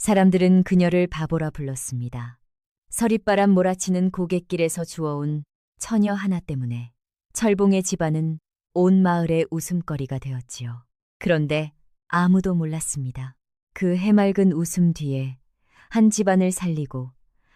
사람들은 그녀를 바보라 불렀습니다. 서릿바람 몰아치는 고갯길에서 주워온 처녀 하나 때문에 철봉의 집안은 온 마을의 웃음거리가 되었지요. 그런데 아무도 몰랐습니다. 그 해맑은 웃음 뒤에 한 집안을 살리고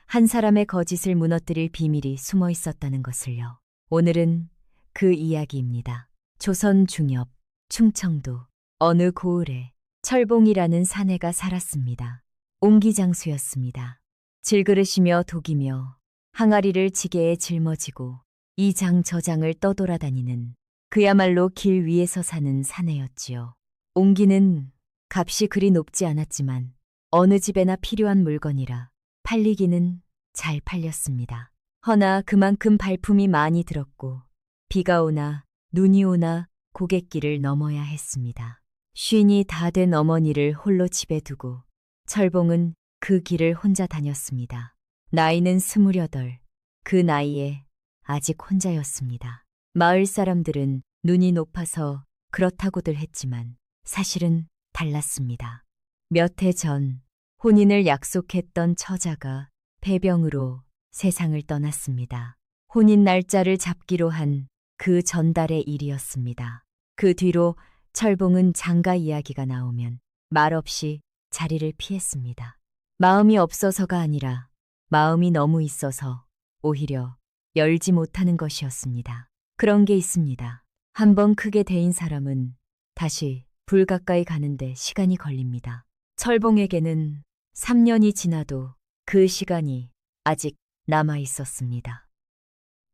한 사람의 거짓을 무너뜨릴 비밀이 숨어 있었다는 것을요. 오늘은 그 이야기입니다. 조선 중엽, 충청도 어느 고을에 철봉이라는 사내가 살았습니다. 옹기장수였습니다. 질그릇이며 독이며 항아리를 지게에 짊어지고 이 장 저 장을 떠돌아다니는 그야말로 길 위에서 사는 사내였지요. 옹기는 값이 그리 높지 않았지만 어느 집에나 필요한 물건이라 팔리기는 잘 팔렸습니다. 허나 그만큼 발품이 많이 들었고 비가 오나 눈이 오나 고갯길을 넘어야 했습니다. 쉰이 다 된 어머니를 홀로 집에 두고 철봉은 그 길을 혼자 다녔습니다. 나이는 28, 그 나이에 아직 혼자였습니다. 마을 사람들은 눈이 높아서 그렇다고들 했지만 사실은 달랐습니다. 몇 해 전 혼인을 약속했던 처자가 폐병으로 세상을 떠났습니다. 혼인 날짜를 잡기로 한 그 전달의 일이었습니다. 그 뒤로 철봉은 장가 이야기가 나오면 말없이 자리를 피했습니다. 마음이 없어서가 아니라 마음이 너무 있어서 오히려 열지 못하는 것이었습니다. 그런 게 있습니다. 한번 크게 데인 사람은 다시 불 가까이 가는데 시간이 걸립니다. 철봉에게는 3년이 지나도 그 시간이 아직 남아 있었습니다.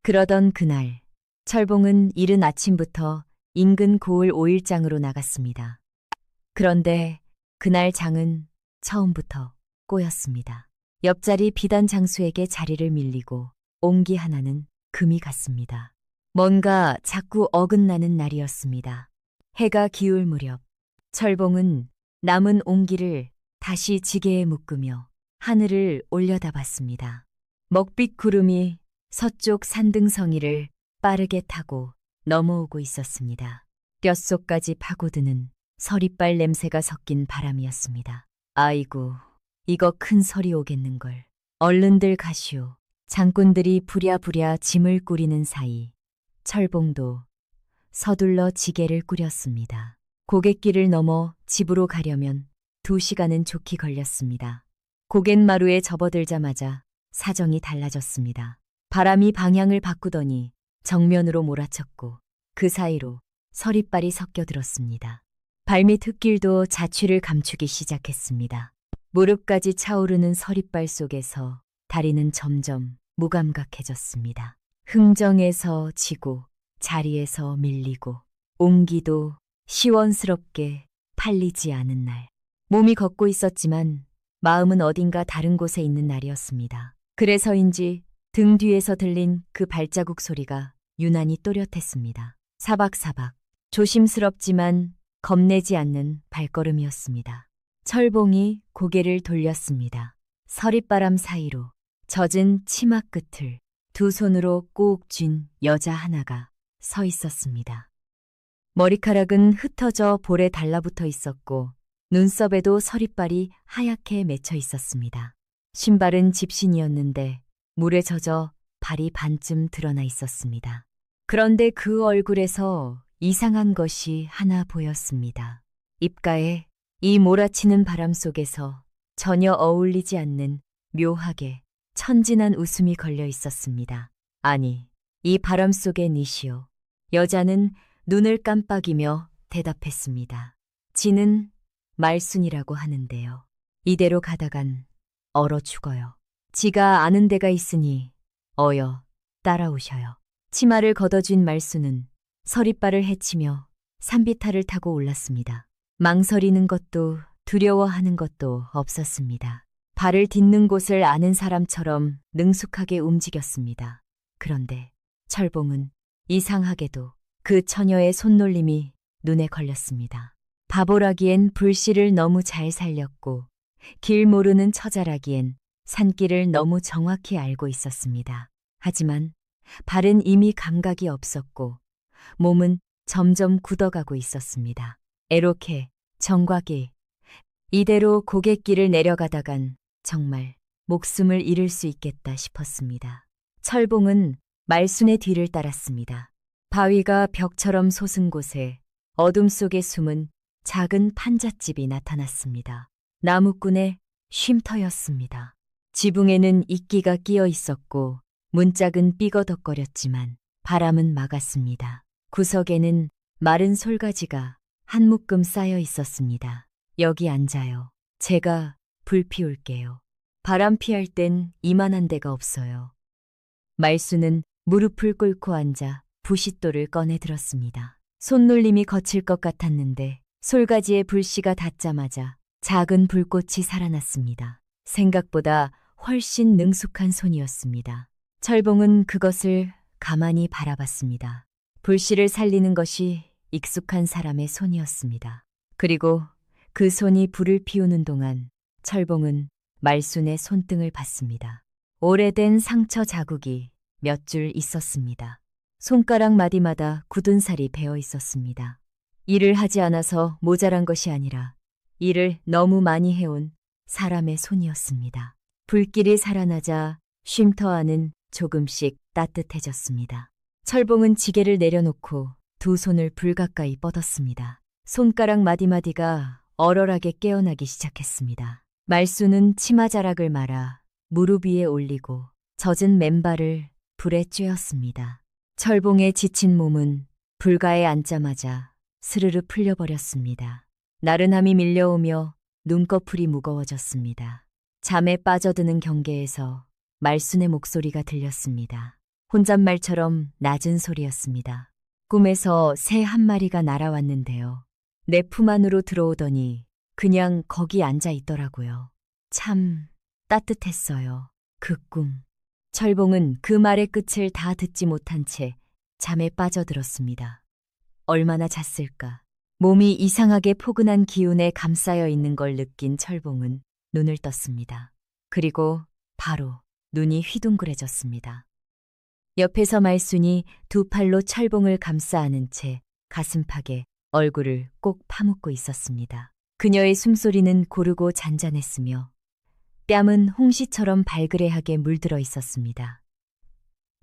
그러던 그날, 철봉은 이른 아침부터 인근 고을 오일장으로 나갔습니다. 그런데 그날 장은 처음부터 꼬였습니다. 옆자리 비단 장수에게 자리를 밀리고 옹기 하나는 금이 갔습니다. 뭔가 자꾸 어긋나는 날이었습니다. 해가 기울 무렵 철봉은 남은 옹기를 다시 지게에 묶으며 하늘을 올려다봤습니다. 먹빛 구름이 서쪽 산등성이를 빠르게 타고 넘어오고 있었습니다. 뼛속까지 파고드는 서리빨 냄새가 섞인 바람이었습니다. 아이고, 이거 큰 설이 오겠는걸. 얼른들 가시오. 장꾼들이 부랴부랴 짐을 꾸리는 사이 철봉도 서둘러 지게를 꾸렸습니다. 고갯길을 넘어 집으로 가려면 2시간은 좋게 걸렸습니다. 고갯마루에 접어들자마자 사정이 달라졌습니다. 바람이 방향을 바꾸더니 정면으로 몰아쳤고 그 사이로 서리빨이 섞여들었습니다. 발밑 흙길도 자취를 감추기 시작했습니다. 무릎까지 차오르는 서리빨 속에서 다리는 점점 무감각해졌습니다. 흥정에서 지고 자리에서 밀리고 옹기도 시원스럽게 팔리지 않은 날. 몸이 걷고 있었지만 마음은 어딘가 다른 곳에 있는 날이었습니다. 그래서인지 등 뒤에서 들린 그 발자국 소리가 유난히 또렷했습니다. 사박사박, 조심스럽지만 겁내지 않는 발걸음이었습니다. 철봉이 고개를 돌렸습니다. 서릿바람 사이로 젖은 치마 끝을 2 손으로 꼭 쥔 여자 하나가 서 있었습니다. 머리카락은 흩어져 볼에 달라붙어 있었고 눈썹에도 서릿발이 하얗게 맺혀 있었습니다. 신발은 집신이었는데 물에 젖어 발이 반쯤 드러나 있었습니다. 그런데 그 얼굴에서 이상한 것이 하나 보였습니다. 입가에 이 몰아치는 바람 속에서 전혀 어울리지 않는 묘하게 천진한 웃음이 걸려 있었습니다. 아니, 이 바람 속의 니시오. 여자는 눈을 깜빡이며 대답했습니다. 지는 말순이라고 하는데요. 이대로 가다간 얼어 죽어요. 지가 아는 데가 있으니 어여 따라오셔요. 치마를 걷어쥔 말순은 서릿발을 헤치며 산비탈을 타고 올랐습니다. 망설이는 것도 두려워하는 것도 없었습니다. 발을 딛는 곳을 아는 사람처럼 능숙하게 움직였습니다. 그런데 철봉은 이상하게도 그 처녀의 손놀림이 눈에 걸렸습니다. 바보라기엔 불씨를 너무 잘 살렸고 길 모르는 처자라기엔 산길을 너무 정확히 알고 있었습니다. 하지만 발은 이미 감각이 없었고 몸은 점점 굳어가고 있었습니다. 에로케, 정곽이 이대로 고갯길을 내려가다간 정말 목숨을 잃을 수 있겠다 싶었습니다. 철봉은 말순의 뒤를 따랐습니다. 바위가 벽처럼 솟은 곳에 어둠 속에 숨은 작은 판잣집이 나타났습니다. 나무꾼의 쉼터였습니다. 지붕에는 이끼가 끼어 있었고 문짝은 삐거덕거렸지만 바람은 막았습니다. 구석에는 마른 솔가지가 한 묶음 쌓여 있었습니다. 여기 앉아요. 제가 불 피울게요. 바람 피할 땐 이만한 데가 없어요. 말수는 무릎을 꿇고 앉아 부싯돌을 꺼내 들었습니다. 손놀림이 거칠 것 같았는데 솔가지에 불씨가 닿자마자 작은 불꽃이 살아났습니다. 생각보다 훨씬 능숙한 손이었습니다. 철봉은 그것을 가만히 바라봤습니다. 불씨를 살리는 것이 익숙한 사람의 손이었습니다. 그리고 그 손이 불을 피우는 동안 철봉은 말순의 손등을 봤습니다. 오래된 상처 자국이 몇 줄 있었습니다. 손가락 마디마다 굳은 살이 배어 있었습니다. 일을 하지 않아서 모자란 것이 아니라 일을 너무 많이 해온 사람의 손이었습니다. 불길이 살아나자 쉼터 안은 조금씩 따뜻해졌습니다. 철봉은 지게를 내려놓고 두 손을 불 가까이 뻗었습니다. 손가락 마디마디가 얼얼하게 깨어나기 시작했습니다. 말수는 치마자락을 말아 무릎 위에 올리고 젖은 맨발을 불에 쬐었습니다. 철봉의 지친 몸은 불가에 앉자마자 스르르 풀려버렸습니다. 나른함이 밀려오며 눈꺼풀이 무거워졌습니다. 잠에 빠져드는 경계에서 말순의 목소리가 들렸습니다. 혼잣말처럼 낮은 소리였습니다. 꿈에서 새 한 마리가 날아왔는데요. 내 품 안으로 들어오더니 그냥 거기 앉아 있더라고요. 참 따뜻했어요. 그 꿈. 철봉은 그 말의 끝을 다 듣지 못한 채 잠에 빠져들었습니다. 얼마나 잤을까. 몸이 이상하게 포근한 기운에 감싸여 있는 걸 느낀 철봉은 눈을 떴습니다. 그리고 바로 눈이 휘둥그레졌습니다. 옆에서 말순이 두 팔로 철봉을 감싸 안은 채 가슴팍에 얼굴을 꼭 파묻고 있었습니다. 그녀의 숨소리는 고르고 잔잔했으며 뺨은 홍시처럼 발그레하게 물들어 있었습니다.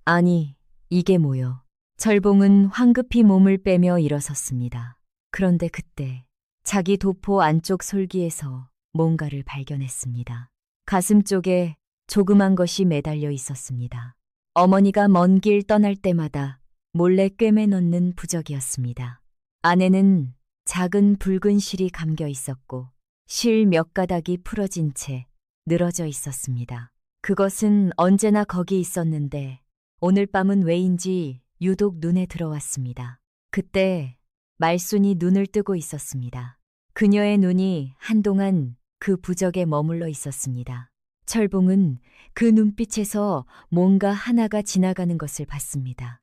아니, 이게 뭐여. 철봉은 황급히 몸을 빼며 일어섰습니다. 그런데 그때 자기 도포 안쪽 솔기에서 뭔가를 발견했습니다. 가슴 쪽에 조그만 것이 매달려 있었습니다. 어머니가 먼 길 떠날 때마다 몰래 꿰매 넣는 부적이었습니다. 안에는 작은 붉은 실이 감겨 있었고 실 몇 가닥이 풀어진 채 늘어져 있었습니다. 그것은 언제나 거기 있었는데 오늘 밤은 왜인지 유독 눈에 들어왔습니다. 그때 말순이 눈을 뜨고 있었습니다. 그녀의 눈이 한동안 그 부적에 머물러 있었습니다. 철봉은 그 눈빛에서 뭔가 하나가 지나가는 것을 봤습니다.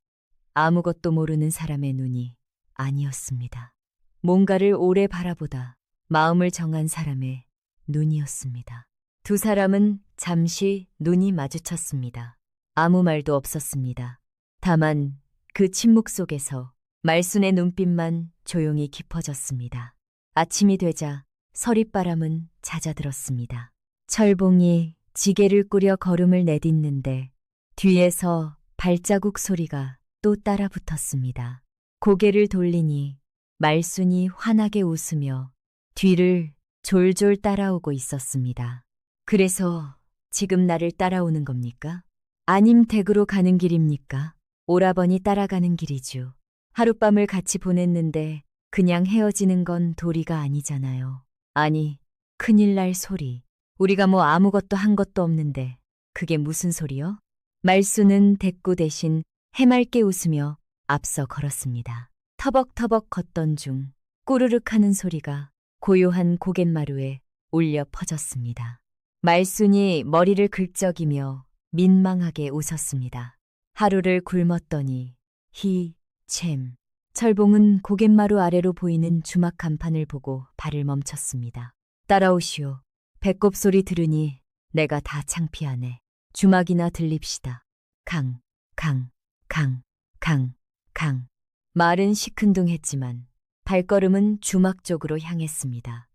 아무것도 모르는 사람의 눈이 아니었습니다. 뭔가를 오래 바라보다 마음을 정한 사람의 눈이었습니다. 두 사람은 잠시 눈이 마주쳤습니다. 아무 말도 없었습니다. 다만 그 침묵 속에서 말순의 눈빛만 조용히 깊어졌습니다. 아침이 되자 서릿바람은 잦아들었습니다. 철봉이 지게를 꾸려 걸음을 내딛는데 뒤에서 발자국 소리가 또 따라 붙었습니다. 고개를 돌리니 말순이 환하게 웃으며 뒤를 졸졸 따라오고 있었습니다. 그래서 지금 나를 따라오는 겁니까? 아님 댁으로 가는 길입니까? 오라버니 따라가는 길이죠. 하룻밤을 같이 보냈는데 그냥 헤어지는 건 도리가 아니잖아요. 아니, 큰일 날 소리. 우리가 뭐 아무것도 한 것도 없는데 그게 무슨 소리요? 말수는 대꾸 대신 해맑게 웃으며 앞서 걸었습니다. 터벅터벅 걷던 중 꾸르륵 하는 소리가 고요한 고갯마루에 울려 퍼졌습니다. 말순이 머리를 긁적이며 민망하게 웃었습니다. 하루를 굶었더니 챔. 철봉은 고갯마루 아래로 보이는 주막 간판을 보고 발을 멈췄습니다. 따라오시오. 배꼽 소리 들으니 내가 다 창피하네. 주막이나 들립시다. 강. 말은 시큰둥했지만 발걸음은 주막 쪽으로 향했습니다.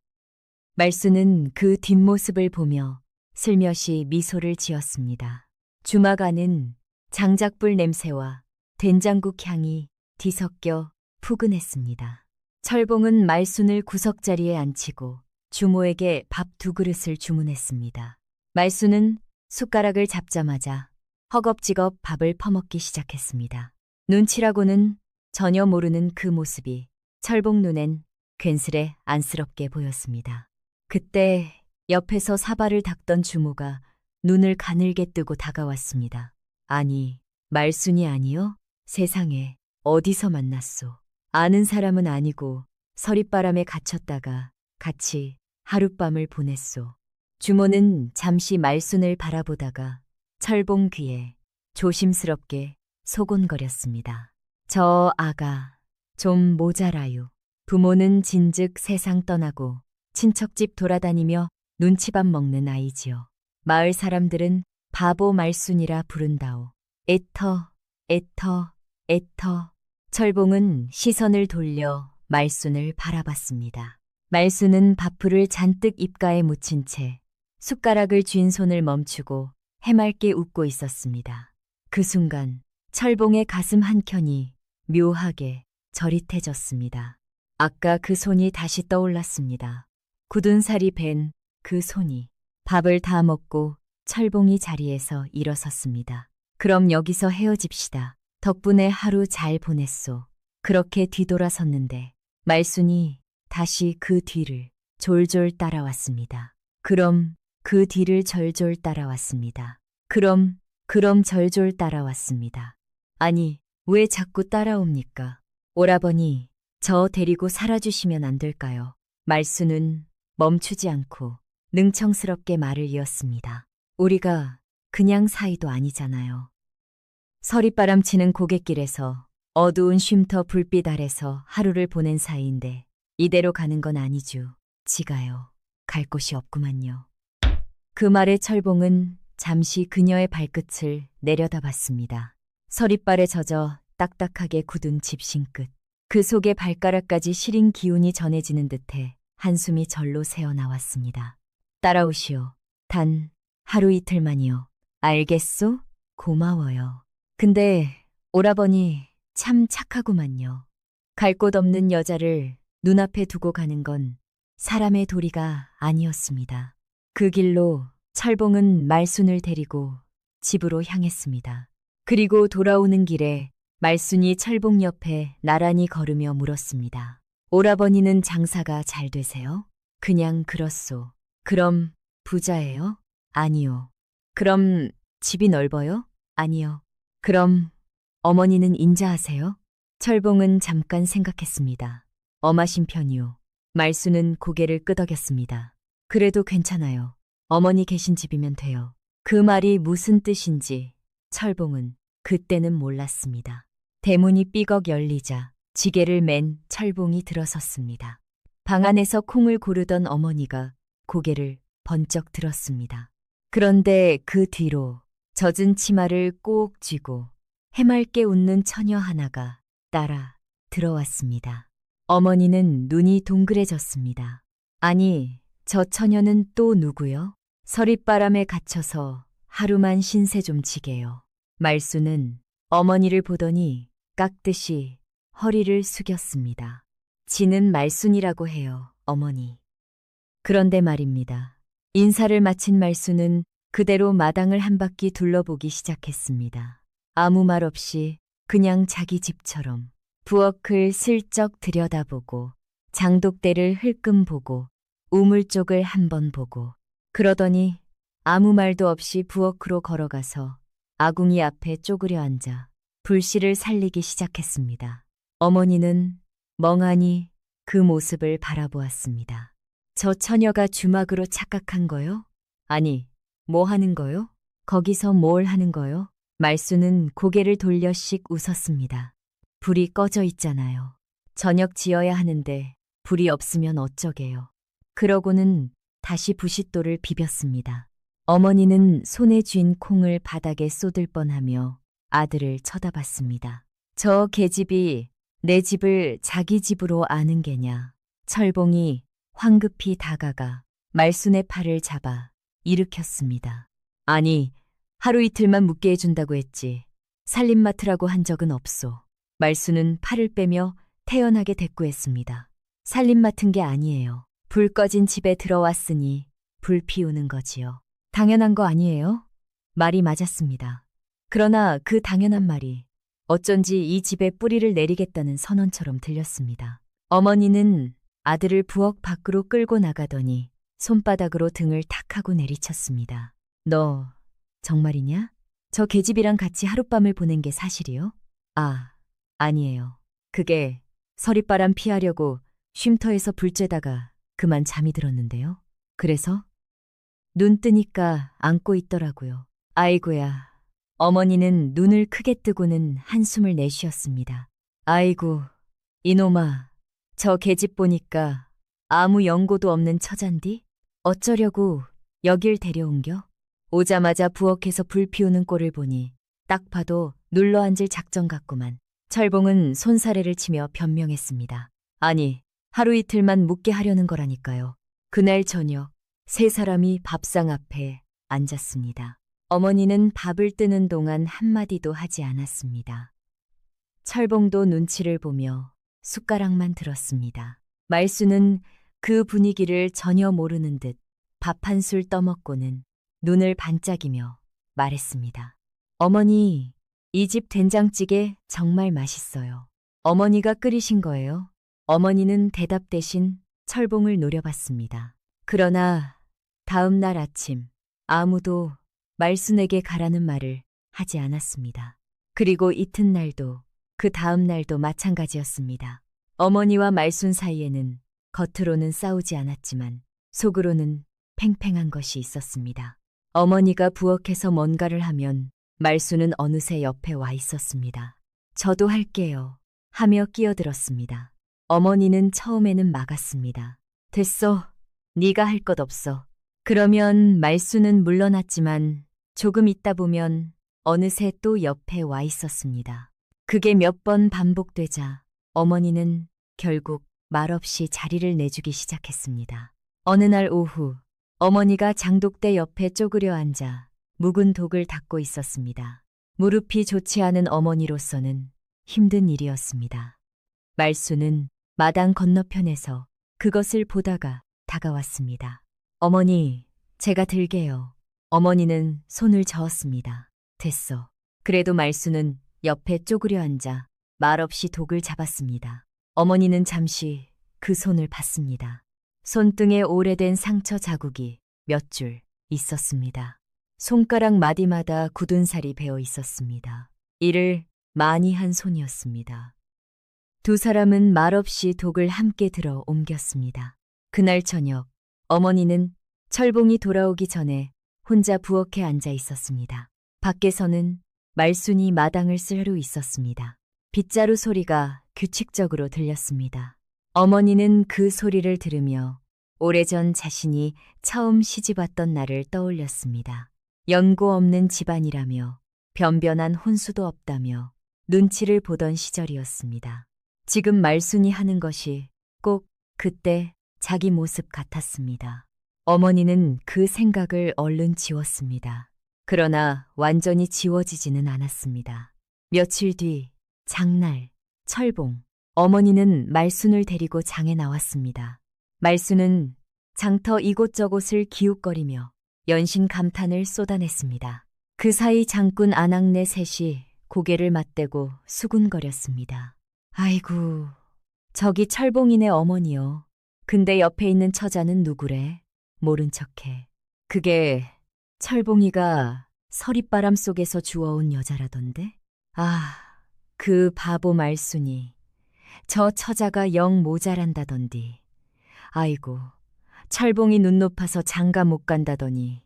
말수는 그 뒷모습을 보며 슬며시 미소를 지었습니다. 주막 안은 장작불 냄새와 된장국 향이 뒤섞여 푸근했습니다. 철봉은 말순을 구석자리에 앉히고 주모에게 밥 2그릇을 주문했습니다. 말순은 숟가락을 잡자마자 허겁지겁 밥을 퍼먹기 시작했습니다. 눈치라고는 전혀 모르는 그 모습이 철봉 눈엔 괜스레 안쓰럽게 보였습니다. 그때 옆에서 사발을 닦던 주모가 눈을 가늘게 뜨고 다가왔습니다. 아니, 말순이 아니요? 세상에, 어디서 만났소? 아는 사람은 아니고 서릿바람에 갇혔다가 같이 하룻밤을 보냈소. 주모는 잠시 말순을 바라보다가 철봉 귀에 조심스럽게 소곤거렸습니다. 저 아가, 좀 모자라요. 부모는 진즉 세상 떠나고 친척집 돌아다니며 눈치밥 먹는 아이지요. 마을 사람들은 바보 말순이라 부른다오. 애터, 애터, 애터. 철봉은 시선을 돌려 말순을 바라봤습니다. 말순은 밥풀을 잔뜩 입가에 묻힌 채 숟가락을 쥔 손을 멈추고 해맑게 웃고 있었습니다. 그 순간 철봉의 가슴 한켠이 묘하게 저릿해졌습니다. 아까 그 손이 다시 떠올랐습니다. 굳은 살이 밴 그 손이. 밥을 다 먹고 철봉이 자리에서 일어섰습니다. 그럼 여기서 헤어집시다. 덕분에 하루 잘 보냈소. 그렇게 뒤돌아섰는데 말순이 다시 그 뒤를 졸졸 따라왔습니다. 그럼 그 뒤를 졸졸 따라왔습니다. 그럼 졸졸 따라왔습니다. 아니, 왜 자꾸 따라옵니까? 오라버니, 저 데리고 살아주시면 안 될까요? 말순은 멈추지 않고 능청스럽게 말을 이었습니다. 우리가 그냥 사이도 아니잖아요. 서릿바람 치는 고갯길에서 어두운 쉼터 불빛 아래서 하루를 보낸 사이인데 이대로 가는 건 아니죠. 지가요. 갈 곳이 없구만요. 그 말에 철봉은 잠시 그녀의 발끝을 내려다봤습니다. 서릿발에 젖어 딱딱하게 굳은 집신 끝. 그 속에 발가락까지 시린 기운이 전해지는 듯해 한숨이 절로 새어나왔습니다. 따라오시오. 단 하루 이틀만이요. 알겠소? 고마워요. 근데 오라버니 참 착하구만요. 갈 곳 없는 여자를 눈앞에 두고 가는 건 사람의 도리가 아니었습니다. 그 길로 철봉은 말순을 데리고 집으로 향했습니다. 그리고 돌아오는 길에 말순이 철봉 옆에 나란히 걸으며 물었습니다. 오라버니는 장사가 잘 되세요? 그냥 그렇소. 그럼 부자예요? 아니요. 그럼 집이 넓어요? 아니요. 그럼 어머니는 인자하세요? 철봉은 잠깐 생각했습니다. 엄하신 편이요. 말순은 고개를 끄덕였습니다. 그래도 괜찮아요. 어머니 계신 집이면 돼요. 그 말이 무슨 뜻인지 철봉은 그때는 몰랐습니다. 대문이 삐걱 열리자 지게를 맨 철봉이 들어섰습니다. 방 안에서 콩을 고르던 어머니가 고개를 번쩍 들었습니다. 그런데 그 뒤로 젖은 치마를 꼭 쥐고 해맑게 웃는 처녀 하나가 따라 들어왔습니다. 어머니는 눈이 동그래졌습니다. 아니, 저 처녀는 또 누구요? 서릿바람에 갇혀서 하루만 신세 좀 지게요. 말수는 어머니를 보더니 깍듯이 허리를 숙였습니다. 지는 말순이라고 해요, 어머니. 그런데 말입니다. 인사를 마친 말수는 그대로 마당을 한 바퀴 둘러보기 시작했습니다. 아무 말 없이 그냥 자기 집처럼 부엌을 슬쩍 들여다보고 장독대를 흘끔 보고 우물 쪽을 한번 보고 그러더니 아무 말도 없이 부엌으로 걸어가서 아궁이 앞에 쪼그려 앉아 불씨를 살리기 시작했습니다. 어머니는 멍하니 그 모습을 바라보았습니다. 저 처녀가 주막으로 착각한 거요? 아니, 뭐 하는 거요? 거기서 뭘 하는 거요? 말수는 고개를 돌려 씩 웃었습니다. 불이 꺼져 있잖아요. 저녁 지어야 하는데 불이 없으면 어쩌게요. 그러고는 다시 부싯돌을 비볐습니다. 어머니는 손에 쥔 콩을 바닥에 쏟을 뻔하며 아들을 쳐다봤습니다. 저 계집이 내 집을 자기 집으로 아는 게냐. 철봉이 황급히 다가가 말순의 팔을 잡아 일으켰습니다. 아니, 하루 이틀만 묵게 해준다고 했지. 살림 맡으라고 한 적은 없소. 말순은 팔을 빼며 태연하게 대꾸했습니다. 살림 맡은 게 아니에요. 불 꺼진 집에 들어왔으니 불 피우는 거지요. 당연한 거 아니에요? 말이 맞았습니다. 그러나 그 당연한 말이 어쩐지 이 집에 뿌리를 내리겠다는 선언처럼 들렸습니다. 어머니는 아들을 부엌 밖으로 끌고 나가더니 손바닥으로 등을 탁 하고 내리쳤습니다. 너 정말이냐? 저 계집이랑 같이 하룻밤을 보낸 게 사실이요? 아, 아니에요. 그게 서리바람 피하려고 쉼터에서 불 쬐다가 그만 잠이 들었는데요. 그래서? 눈 뜨니까 안고 있더라고요. 아이고야. 어머니는 눈을 크게 뜨고는 한숨을 내쉬었습니다. 아이고, 이놈아. 저 계집 보니까 아무 연고도 없는 처잔디? 어쩌려고 여길 데려온겨? 오자마자 부엌에서 불 피우는 꼴을 보니 딱 봐도 눌러앉을 작정 같구만. 철봉은 손사래를 치며 변명했습니다. 아니, 하루 이틀만 묵게 하려는 거라니까요. 그날 저녁 세 사람이 밥상 앞에 앉았습니다. 어머니는 밥을 뜨는 동안 한마디도 하지 않았습니다. 철봉도 눈치를 보며 숟가락만 들었습니다. 말수는 그 분위기를 전혀 모르는 듯 밥 한 술 떠먹고는 눈을 반짝이며 말했습니다. 어머니, 이 집 된장찌개 정말 맛있어요. 어머니가 끓이신 거예요? 어머니는 대답 대신 철봉을 노려봤습니다. 그러나 다음 날 아침 아무도 말순에게 가라는 말을 하지 않았습니다. 그리고 이튿날도 그 다음 날도 마찬가지였습니다. 어머니와 말순 사이에는 겉으로는 싸우지 않았지만 속으로는 팽팽한 것이 있었습니다. 어머니가 부엌에서 뭔가를 하면 말순은 어느새 옆에 와 있었습니다. 저도 할게요 하며 끼어들었습니다. 어머니는 처음에는 막았습니다. 됐어. 네가 할 것 없어. 그러면 말순은 물러났지만 조금 있다 보면 어느새 또 옆에 와 있었습니다. 그게 몇 번 반복되자 어머니는 결국 말없이 자리를 내주기 시작했습니다. 어느 날 오후 어머니가 장독대 옆에 쪼그려 앉아 묵은 독을 닦고 있었습니다. 무릎이 좋지 않은 어머니로서는 힘든 일이었습니다. 말순은 마당 건너편에서 그것을 보다가 다가왔습니다. 어머니, 제가 들게요. 어머니는 손을 저었습니다. 됐어. 그래도 말순은 옆에 쪼그려 앉아 말없이 독을 잡았습니다. 어머니는 잠시 그 손을 봤습니다. 손등에 오래된 상처 자국이 몇 줄 있었습니다. 손가락 마디마다 굳은 살이 배어 있었습니다. 일을 많이 한 손이었습니다. 두 사람은 말없이 독을 함께 들어 옮겼습니다. 그날 저녁 어머니는 철봉이 돌아오기 전에 혼자 부엌에 앉아 있었습니다. 밖에서는 말순이 마당을 쓸고 있었습니다. 빗자루 소리가 규칙적으로 들렸습니다. 어머니는 그 소리를 들으며 오래전 자신이 처음 시집왔던 날을 떠올렸습니다. 연고 없는 집안이라며 변변한 혼수도 없다며 눈치를 보던 시절이었습니다. 지금 말순이 하는 것이 꼭 그때 자기 모습 같았습니다. 어머니는 그 생각을 얼른 지웠습니다. 그러나 완전히 지워지지는 않았습니다. 며칠 뒤 장날, 철봉, 어머니는 말순을 데리고 장에 나왔습니다. 말순은 장터 이곳저곳을 기웃거리며 연신 감탄을 쏟아냈습니다. 그 사이 장꾼 아낙네 셋이 고개를 맞대고 수군거렸습니다. 아이고, 저기 철봉이네 어머니요. 근데 옆에 있는 처자는 누구래? 모른 척해. 그게 철봉이가 서릿바람 속에서 주워온 여자라던데? 아, 그 바보 말순이. 저 처자가 영 모자란다던디. 아이고, 철봉이 눈 높아서 장가 못 간다더니.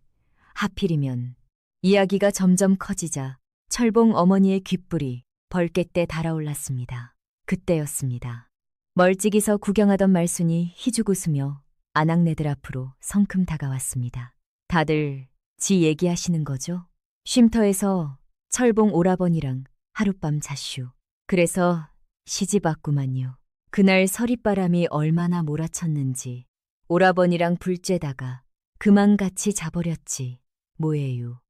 하필이면 이야기가 점점 커지자 철봉 어머니의 귓불이 벌겋게 달아올랐습니다. 그때였습니다. 멀찍이서 구경하던 말순이 희죽 웃으며 아낙네들 앞으로 성큼 다가왔습니다. 다들 지 얘기하시는 거죠? 쉼터에서 철봉 오라버니랑 하룻밤 잤슈. 그래서 시집 왔구만요. 그날 서릿바람이 얼마나 몰아쳤는지 오라버니랑 불쬐다가 그만 같이 자버렸지. 뭐예요.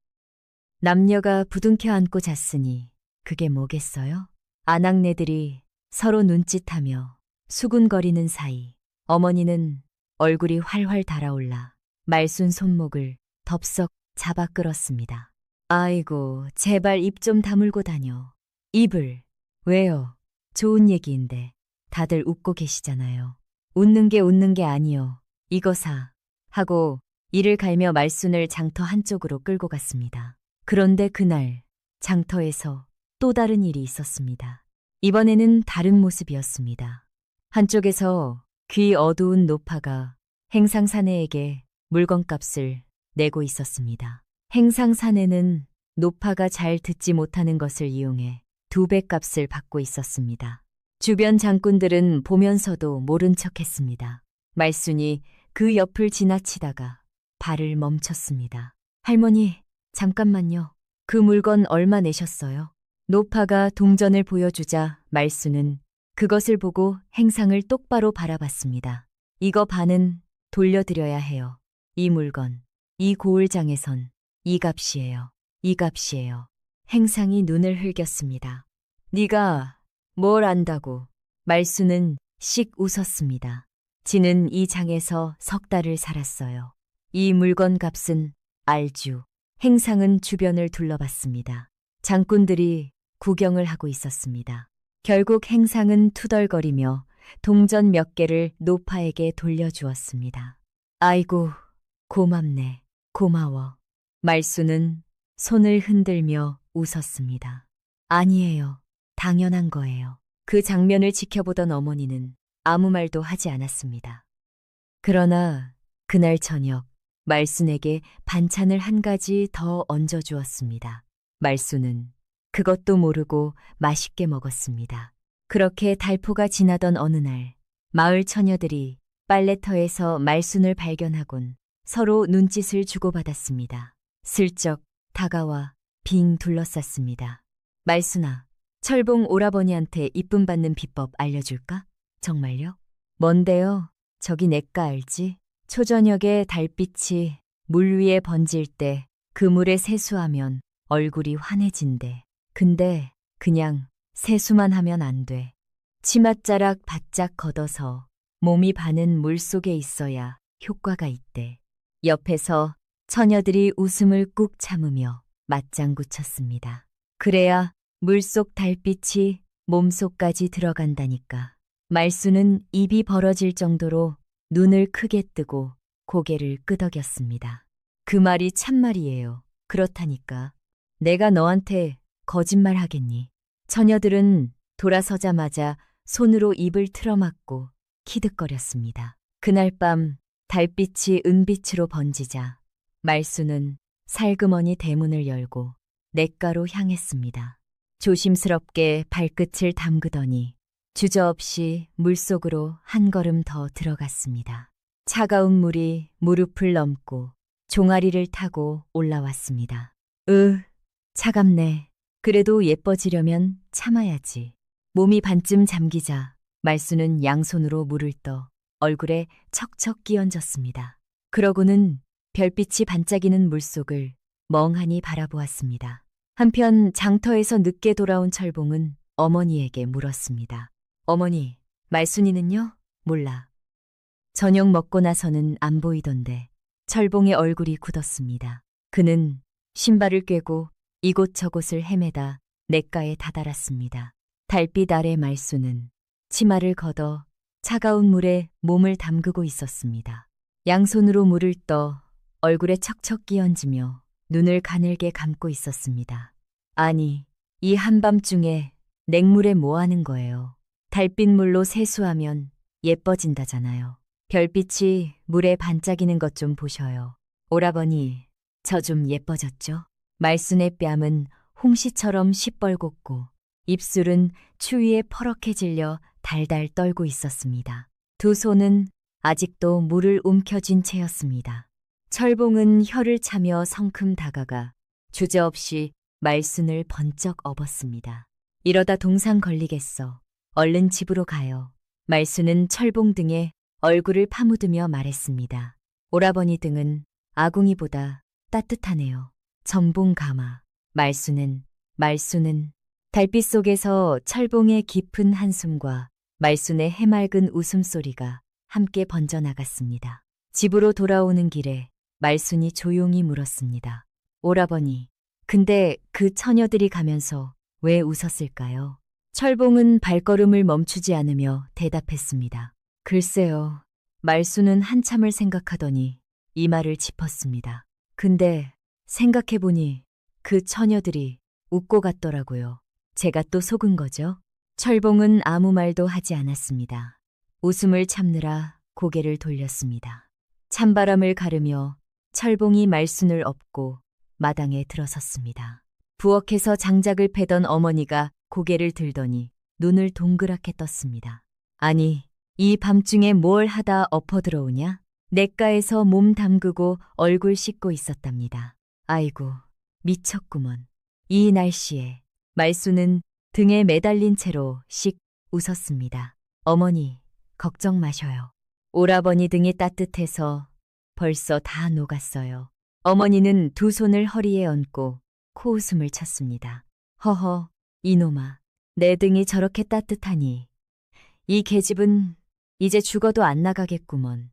남녀가 부둥켜 안고 잤으니 그게 뭐겠어요? 아낙네들이 서로 눈짓하며 수군거리는 사이 어머니는 얼굴이 활활 달아올라 말순 손목을 덥석 잡아 끌었습니다. 아이고, 제발 입 좀 다물고 다녀. 입을. 왜요? 좋은 얘기인데 다들 웃고 계시잖아요. 웃는 게 아니요. 이거 사. 하고 이를 갈며 말순을 장터 한쪽으로 끌고 갔습니다. 그런데 그날 장터에서 또 다른 일이 있었습니다. 이번에는 다른 모습이었습니다. 한쪽에서 귀 어두운 노파가 행상사내에게 물건값을 내고 있었습니다. 행상사내는 노파가 잘 듣지 못하는 것을 이용해 2배 값을 받고 있었습니다. 주변 장꾼들은 보면서도 모른 척했습니다. 말순이 그 옆을 지나치다가 발을 멈췄습니다. 할머니, 잠깐만요. 그 물건 얼마 내셨어요? 노파가 동전을 보여주자 말순은 그것을 보고 행상을 똑바로 바라봤습니다. 이거 반은 돌려드려야 해요. 이 물건, 이 고을장에선 이 값이에요. 이 값이에요. 행상이 눈을 흘겼습니다. 네가 뭘 안다고. 말순은 씩 웃었습니다. 지는 이 장에서 3달을 살았어요. 이 물건 값은 알주. 행상은 주변을 둘러봤습니다. 장꾼들이 구경을 하고 있었습니다. 결국 행상은 투덜거리며 동전 몇 개를 노파에게 돌려주었습니다. 아이고, 고맙네. 고마워. 말순은 손을 흔들며 웃었습니다. 아니에요. 당연한 거예요. 그 장면을 지켜보던 어머니는 아무 말도 하지 않았습니다. 그러나 그날 저녁 말순에게 반찬을 한 가지 더 얹어주었습니다. 말순은 그것도 모르고 맛있게 먹었습니다. 그렇게 달포가 지나던 어느 날 마을 처녀들이 빨래터에서 말순을 발견하곤 서로 눈짓을 주고받았습니다. 슬쩍 다가와 빙 둘러쌌습니다. 말순아, 철봉 오라버니한테 이쁨 받는 비법 알려줄까? 정말요? 뭔데요? 저기 내가 알지? 초저녁에 달빛이 물 위에 번질 때 그 물에 세수하면 얼굴이 환해진대. 근데 그냥 세수만 하면 안 돼. 치맛자락 바짝 걷어서 몸이 바는 물 속에 있어야 효과가 있대. 옆에서 처녀들이 웃음을 꾹 참으며 맞장구 쳤습니다. 그래야 물속 달빛이 몸속까지 들어간다니까. 말순은 입이 벌어질 정도로 눈을 크게 뜨고 고개를 끄덕였습니다. 그 말이 참말이에요. 그렇다니까. 내가 너한테 거짓말 하겠니? 처녀들은 돌아서자마자 손으로 입을 틀어막고 키득거렸습니다. 그날 밤 달빛이 은빛으로 번지자 말순은 살그머니 대문을 열고 냇가로 향했습니다. 조심스럽게 발끝을 담그더니 주저없이 물속으로 한 걸음 더 들어갔습니다. 차가운 물이 무릎을 넘고 종아리를 타고 올라왔습니다. 차갑네. 그래도 예뻐지려면 참아야지. 몸이 반쯤 잠기자 말순은 양손으로 물을 떠 얼굴에 척척 끼얹었습니다. 그러고는 별빛이 반짝이는 물속을 멍하니 바라보았습니다. 한편 장터에서 늦게 돌아온 철봉은 어머니에게 물었습니다. 어머니, 말순이는요? 몰라. 저녁 먹고 나서는 안 보이던데. 철봉의 얼굴이 굳었습니다. 그는 신발을 꿰고 이곳저곳을 헤매다 냇가에 다다랐습니다. 달빛 아래 말순은 치마를 걷어 차가운 물에 몸을 담그고 있었습니다. 양손으로 물을 떠 얼굴에 척척 끼얹으며 눈을 가늘게 감고 있었습니다. 아니, 이 한밤중에 냉물에 뭐 하는 거예요? 달빛물로 세수하면 예뻐진다잖아요. 별빛이 물에 반짝이는 것 좀 보셔요. 오라버니, 저 좀 예뻐졌죠? 말순의 뺨은 홍시처럼 시뻘겋고 입술은 추위에 퍼렇게 질려 달달 떨고 있었습니다. 두 손은 아직도 물을 움켜쥔 채였습니다. 철봉은 혀를 차며 성큼 다가가 주저없이 말순을 번쩍 업었습니다. 이러다 동상 걸리겠어. 얼른 집으로 가요. 말순은 철봉 등에 얼굴을 파묻으며 말했습니다. 오라버니 등은 아궁이보다 따뜻하네요. 전봉 가마. 말수는 달빛 속에서 철봉의 깊은 한숨과 말순의 해맑은 웃음소리가 함께 번져나갔습니다. 집으로 돌아오는 길에 말순이 조용히 물었습니다. 오라버니, 근데 그 처녀들이 가면서 왜 웃었을까요? 철봉은 발걸음을 멈추지 않으며 대답했습니다. 글쎄요. 말순은 한참을 생각하더니 이 말을 짚었습니다. 근데 생각해보니 그 처녀들이 웃고 갔더라고요. 제가 또 속은 거죠? 철봉은 아무 말도 하지 않았습니다. 웃음을 참느라 고개를 돌렸습니다. 찬바람을 가르며 철봉이 말순을 업고 마당에 들어섰습니다. 부엌에서 장작을 패던 어머니가 고개를 들더니 눈을 동그랗게 떴습니다. 아니, 이 밤중에 뭘 하다 엎어 들어오냐? 냇가에서 몸 담그고 얼굴 씻고 있었답니다. 아이고, 미쳤구먼. 이 날씨에. 말순은 등에 매달린 채로 씩 웃었습니다. 어머니, 걱정 마셔요. 오라버니 등이 따뜻해서 벌써 다 녹았어요. 어머니는 두 손을 허리에 얹고 코웃음을 쳤습니다. 허허, 이놈아, 내 등이 저렇게 따뜻하니 이 계집은 이제 죽어도 안 나가겠구먼.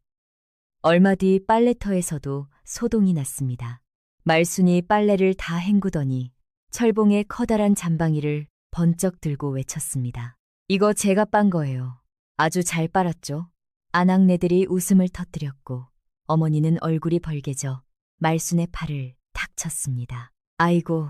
얼마 뒤 빨래터에서도 소동이 났습니다. 말순이 빨래를 다 헹구더니 철봉의 커다란 잠방이를 번쩍 들고 외쳤습니다. 이거 제가 빤 거예요. 아주 잘 빨았죠? 아낙네들이 웃음을 터뜨렸고 어머니는 얼굴이 벌개져 말순의 팔을 탁 쳤습니다. 아이고,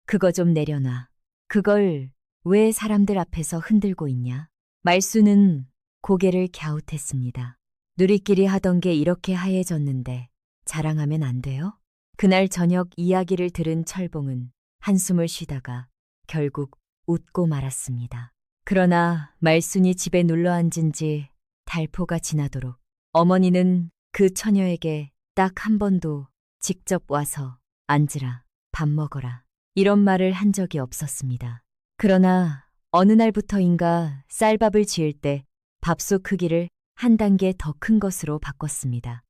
그거 좀 내려놔. 그걸 왜 사람들 앞에서 흔들고 있냐? 말순은 고개를 갸웃했습니다. 누리끼리 하던 게 이렇게 하얘졌는데 자랑하면 안 돼요? 그날 저녁 이야기를 들은 철봉은 한숨을 쉬다가 결국 웃고 말았습니다. 그러나 말순이 집에 눌러앉은 지 달포가 지나도록 어머니는 그 처녀에게 딱 한 번도 직접 와서 앉으라, 밥 먹어라 이런 말을 한 적이 없었습니다. 그러나 어느 날부터인가 쌀밥을 지을 때 밥솥 크기를 한 단계 더 큰 것으로 바꿨습니다.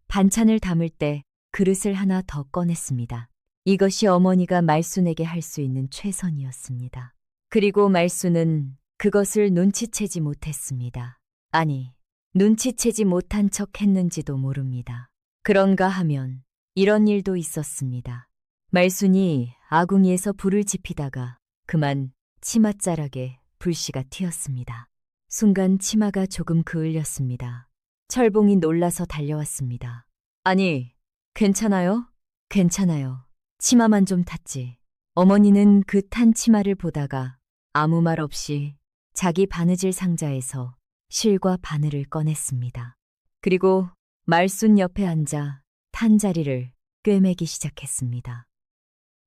반찬을 담을 때 그릇을 하나 더 꺼냈습니다. 이것이 어머니가 말순에게 할 수 있는 최선이었습니다. 그리고 말순은 그것을 눈치채지 못했습니다. 아니, 눈치채지 못한 척 했는지도 모릅니다. 그런가 하면 이런 일도 있었습니다. 말순이 아궁이에서 불을 지피다가 그만 치맛자락에 불씨가 튀었습니다. 순간 치마가 조금 그을렸습니다. 철봉이 놀라서 달려왔습니다. 아니, 괜찮아요? 괜찮아요. 치마만 좀 탔지. 어머니는 그 탄 치마를 보다가 아무 말 없이 자기 바느질 상자에서 실과 바늘을 꺼냈습니다. 그리고 말순 옆에 앉아 탄 자리를 꿰매기 시작했습니다.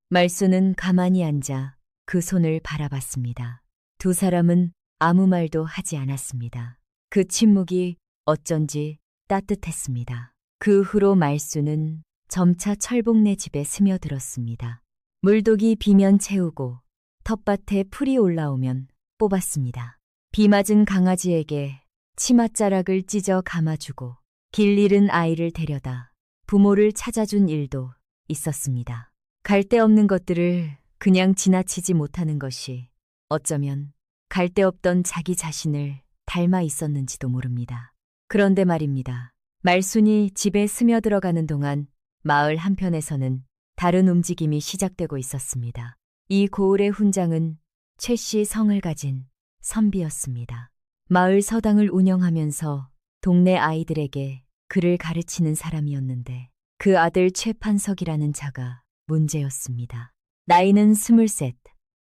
말순은 가만히 앉아 그 손을 바라봤습니다. 두 사람은 아무 말도 하지 않았습니다. 그 침묵이 어쩐지 따뜻했습니다. 그 후로 말순은 점차 철봉네 집에 스며들었습니다. 물독이 비면 채우고 텃밭에 풀이 올라오면 뽑았습니다. 비 맞은 강아지에게 치맛자락을 찢어 감아주고 길 잃은 아이를 데려다 부모를 찾아준 일도 있었습니다. 갈데 없는 것들을 그냥 지나치지 못하는 것이 어쩌면 갈데 없던 자기 자신을 닮아 있었는지도 모릅니다. 그런데 말입니다. 말순이 집에 스며들어가는 동안 마을 한편에서는 다른 움직임이 시작되고 있었습니다. 이 고을의 훈장은 최 씨 성을 가진 선비였습니다. 마을 서당을 운영하면서 동네 아이들에게 글을 가르치는 사람이었는데 그 아들 최판석이라는 자가 문제였습니다. 나이는 23,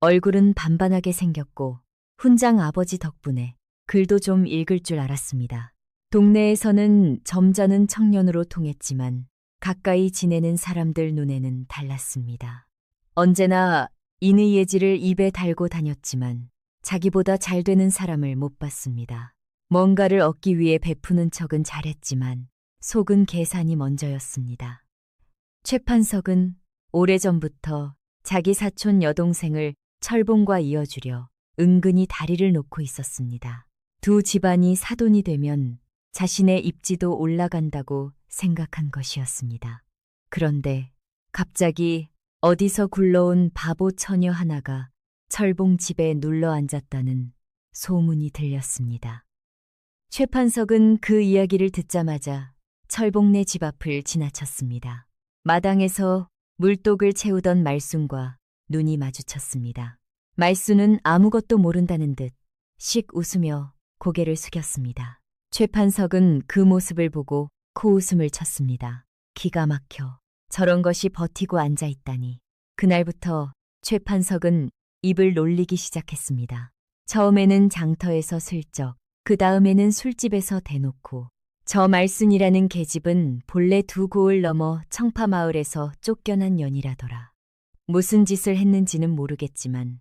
얼굴은 반반하게 생겼고 훈장 아버지 덕분에 글도 좀 읽을 줄 알았습니다. 동네에서는 점잖은 청년으로 통했지만 가까이 지내는 사람들 눈에는 달랐습니다. 언제나 인의 예지를 입에 달고 다녔지만 자기보다 잘 되는 사람을 못 봤습니다. 뭔가를 얻기 위해 베푸는 척은 잘했지만 속은 계산이 먼저였습니다. 최판석은 오래전부터 자기 사촌 여동생을 철봉과 이어주려 은근히 다리를 놓고 있었습니다. 두 집안이 사돈이 되면 자신의 입지도 올라간다고 생각한 것이었습니다. 그런데 갑자기 어디서 굴러온 바보 처녀 하나가 철봉 집에 눌러 앉았다는 소문이 들렸습니다. 최판석은 그 이야기를 듣자마자 철봉네 집 앞을 지나쳤습니다. 마당에서 물독을 채우던 말순과 눈이 마주쳤습니다. 말순은 아무것도 모른다는 듯 씩 웃으며 고개를 숙였습니다. 최판석은 그 모습을 보고 코웃음을 쳤습니다. 기가 막혀. 저런 것이 버티고 앉아 있다니. 그날부터 최판석은 입을 놀리기 시작했습니다. 처음에는 장터에서 슬쩍, 그 다음에는 술집에서 대놓고, 저 말순이라는 계집은 본래 두 고을 넘어 청파마을에서 쫓겨난 년이라더라. 무슨 짓을 했는지는 모르겠지만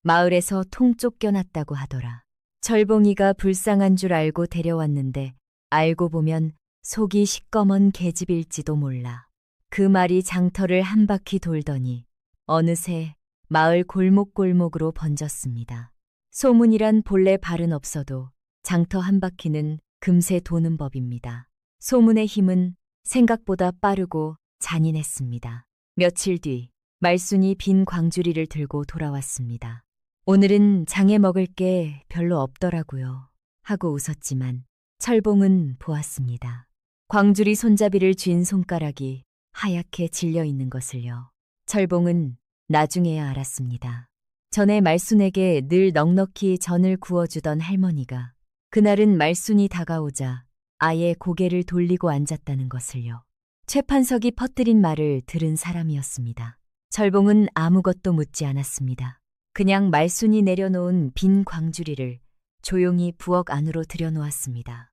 마을에서 통 쫓겨났다고 하더라. 철봉이가 불쌍한 줄 알고 데려왔는데 알고 보면 속이 시꺼먼 계집일지도 몰라. 그 말이 장터를 한 바퀴 돌더니 어느새 마을 골목골목으로 번졌습니다. 소문이란 본래 발은 없어도 장터 한 바퀴는 금세 도는 법입니다. 소문의 힘은 생각보다 빠르고 잔인했습니다. 며칠 뒤 말순이 빈 광주리를 들고 돌아왔습니다. 오늘은 장에 먹을 게 별로 없더라고요. 하고 웃었지만 철봉은 보았습니다. 광주리 손잡이를 쥔 손가락이 하얗게 질려 있는 것을요. 철봉은 나중에야 알았습니다. 전에 말순에게 늘 넉넉히 전을 구워주던 할머니가 그날은 말순이 다가오자 아예 고개를 돌리고 앉았다는 것을요. 최판석이 퍼뜨린 말을 들은 사람이었습니다. 철봉은 아무것도 묻지 않았습니다. 그냥 말순이 내려놓은 빈 광주리를 조용히 부엌 안으로 들여놓았습니다.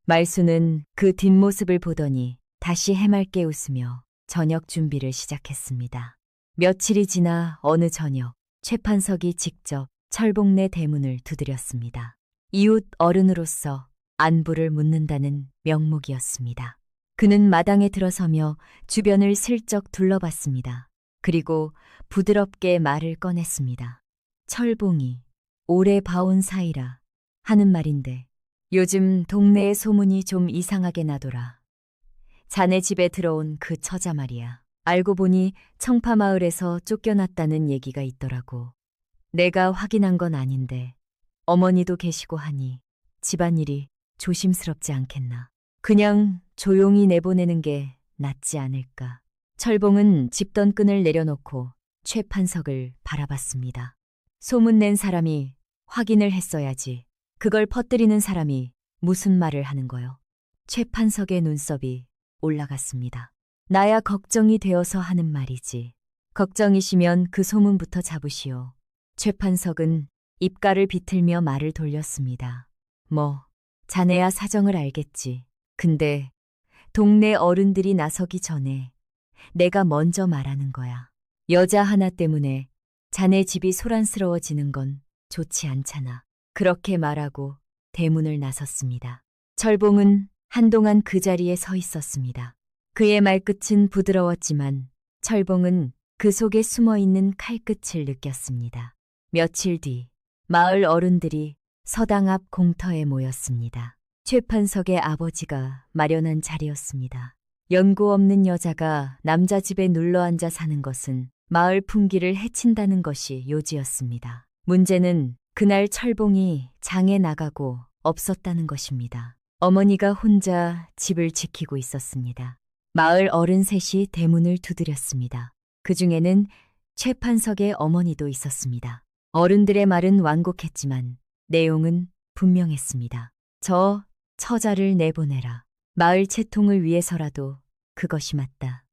말순은 그 뒷모습을 보더니 다시 해맑게 웃으며 저녁 준비를 시작했습니다. 며칠이 지나 어느 저녁 최판석이 직접 철봉네 대문을 두드렸습니다. 이웃 어른으로서 안부를 묻는다는 명목이었습니다. 그는 마당에 들어서며 주변을 슬쩍 둘러봤습니다. 그리고 부드럽게 말을 꺼냈습니다. 철봉이 오래 봐온 사이라 하는 말인데 요즘 동네의 소문이 좀 이상하게 나더라. 자네 집에 들어온 그 처자 말이야. 알고 보니 청파마을에서 쫓겨났다는 얘기가 있더라고. 내가 확인한 건 아닌데 어머니도 계시고 하니 집안일이 조심스럽지 않겠나. 그냥 조용히 내보내는 게 낫지 않을까. 철봉은 집던 끈을 내려놓고 최판석을 바라봤습니다. 소문낸 사람이 확인을 했어야지. 그걸 퍼뜨리는 사람이 무슨 말을 하는 거요. 최판석의 눈썹이 올라갔습니다. 나야 걱정이 되어서 하는 말이지. 걱정이시면 그 소문부터 잡으시오. 최판석은 입가를 비틀며 말을 돌렸습니다. 뭐, 자네야 사정을 알겠지. 근데 동네 어른들이 나서기 전에 내가 먼저 말하는 거야. 여자 하나 때문에 자네 집이 소란스러워지는 건 좋지 않잖아. 그렇게 말하고 대문을 나섰습니다. 철봉은 한동안 그 자리에 서 있었습니다. 그의 말끝은 부드러웠지만 철봉은 그 속에 숨어있는 칼끝을 느꼈습니다. 며칠 뒤 마을 어른들이 서당 앞 공터에 모였습니다. 최판석의 아버지가 마련한 자리였습니다. 연고 없는 여자가 남자 집에 눌러앉아 사는 것은 마을 풍기를 해친다는 것이 요지였습니다. 문제는 그날 철봉이 장에 나가고 없었다는 것입니다. 어머니가 혼자 집을 지키고 있었습니다. 마을 어른 셋이 대문을 두드렸습니다. 그 중에는 최판석의 어머니도 있었습니다. 어른들의 말은 완곡했지만 내용은 분명했습니다. 저 처자를 내보내라. 마을 채통을 위해서라도 그것이 맞다.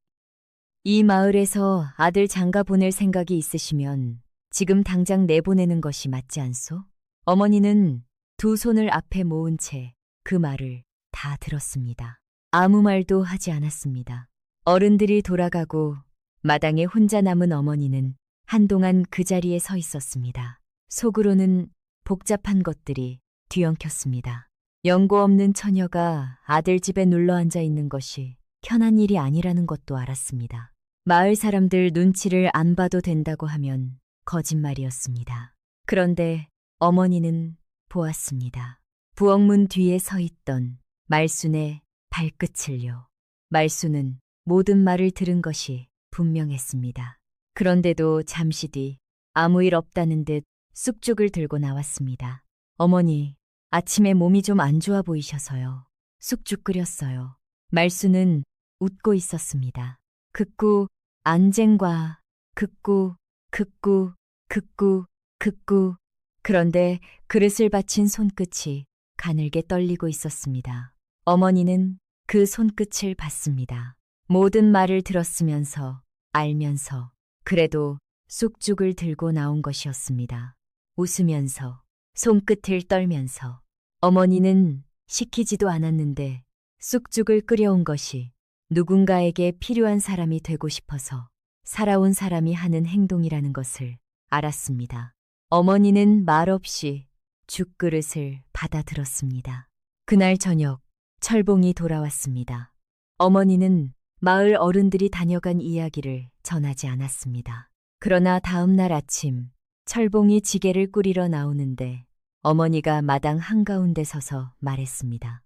이 마을에서 아들 장가 보낼 생각이 있으시면 지금 당장 내보내는 것이 맞지 않소? 어머니는 두 손을 앞에 모은 채 그 말을 다 들었습니다. 아무 말도 하지 않았습니다. 어른들이 돌아가고 마당에 혼자 남은 어머니는 한동안 그 자리에 서 있었습니다. 속으로는 복잡한 것들이 뒤엉켰습니다. 연고 없는 처녀가 아들 집에 눌러 앉아 있는 것이 편한 일이 아니라는 것도 알았습니다. 마을 사람들 눈치를 안 봐도 된다고 하면 거짓말이었습니다. 그런데 어머니는 보았습니다. 부엌문 뒤에 서 있던 말순의 발끝을요. 말순은 모든 말을 들은 것이 분명했습니다. 그런데도 잠시 뒤 아무 일 없다는 듯 쑥죽을 들고 나왔습니다. 어머니, 아침에 몸이 좀 안 좋아 보이셔서요. 쑥죽 끓였어요. 말순은 웃고 있었습니다. 극구, 안쟁과 극구, 극구, 극구, 극구. 그런데 그릇을 받친 손끝이 가늘게 떨리고 있었습니다. 어머니는 그 손끝을 봤습니다. 모든 말을 들었으면서 알면서 그래도 쑥죽을 들고 나온 것이었습니다. 웃으면서 손끝을 떨면서 어머니는 시키지도 않았는데 쑥죽을 끓여온 것이 누군가에게 필요한 사람이 되고 싶어서 살아온 사람이 하는 행동이라는 것을 알았습니다. 어머니는 말없이 죽그릇을 받아들었습니다. 그날 저녁 철봉이 돌아왔습니다. 어머니는 마을 어른들이 다녀간 이야기를 전하지 않았습니다. 그러나 다음 날 아침 철봉이 지게를 꾸리러 나오는데 어머니가 마당 한가운데 서서 말했습니다.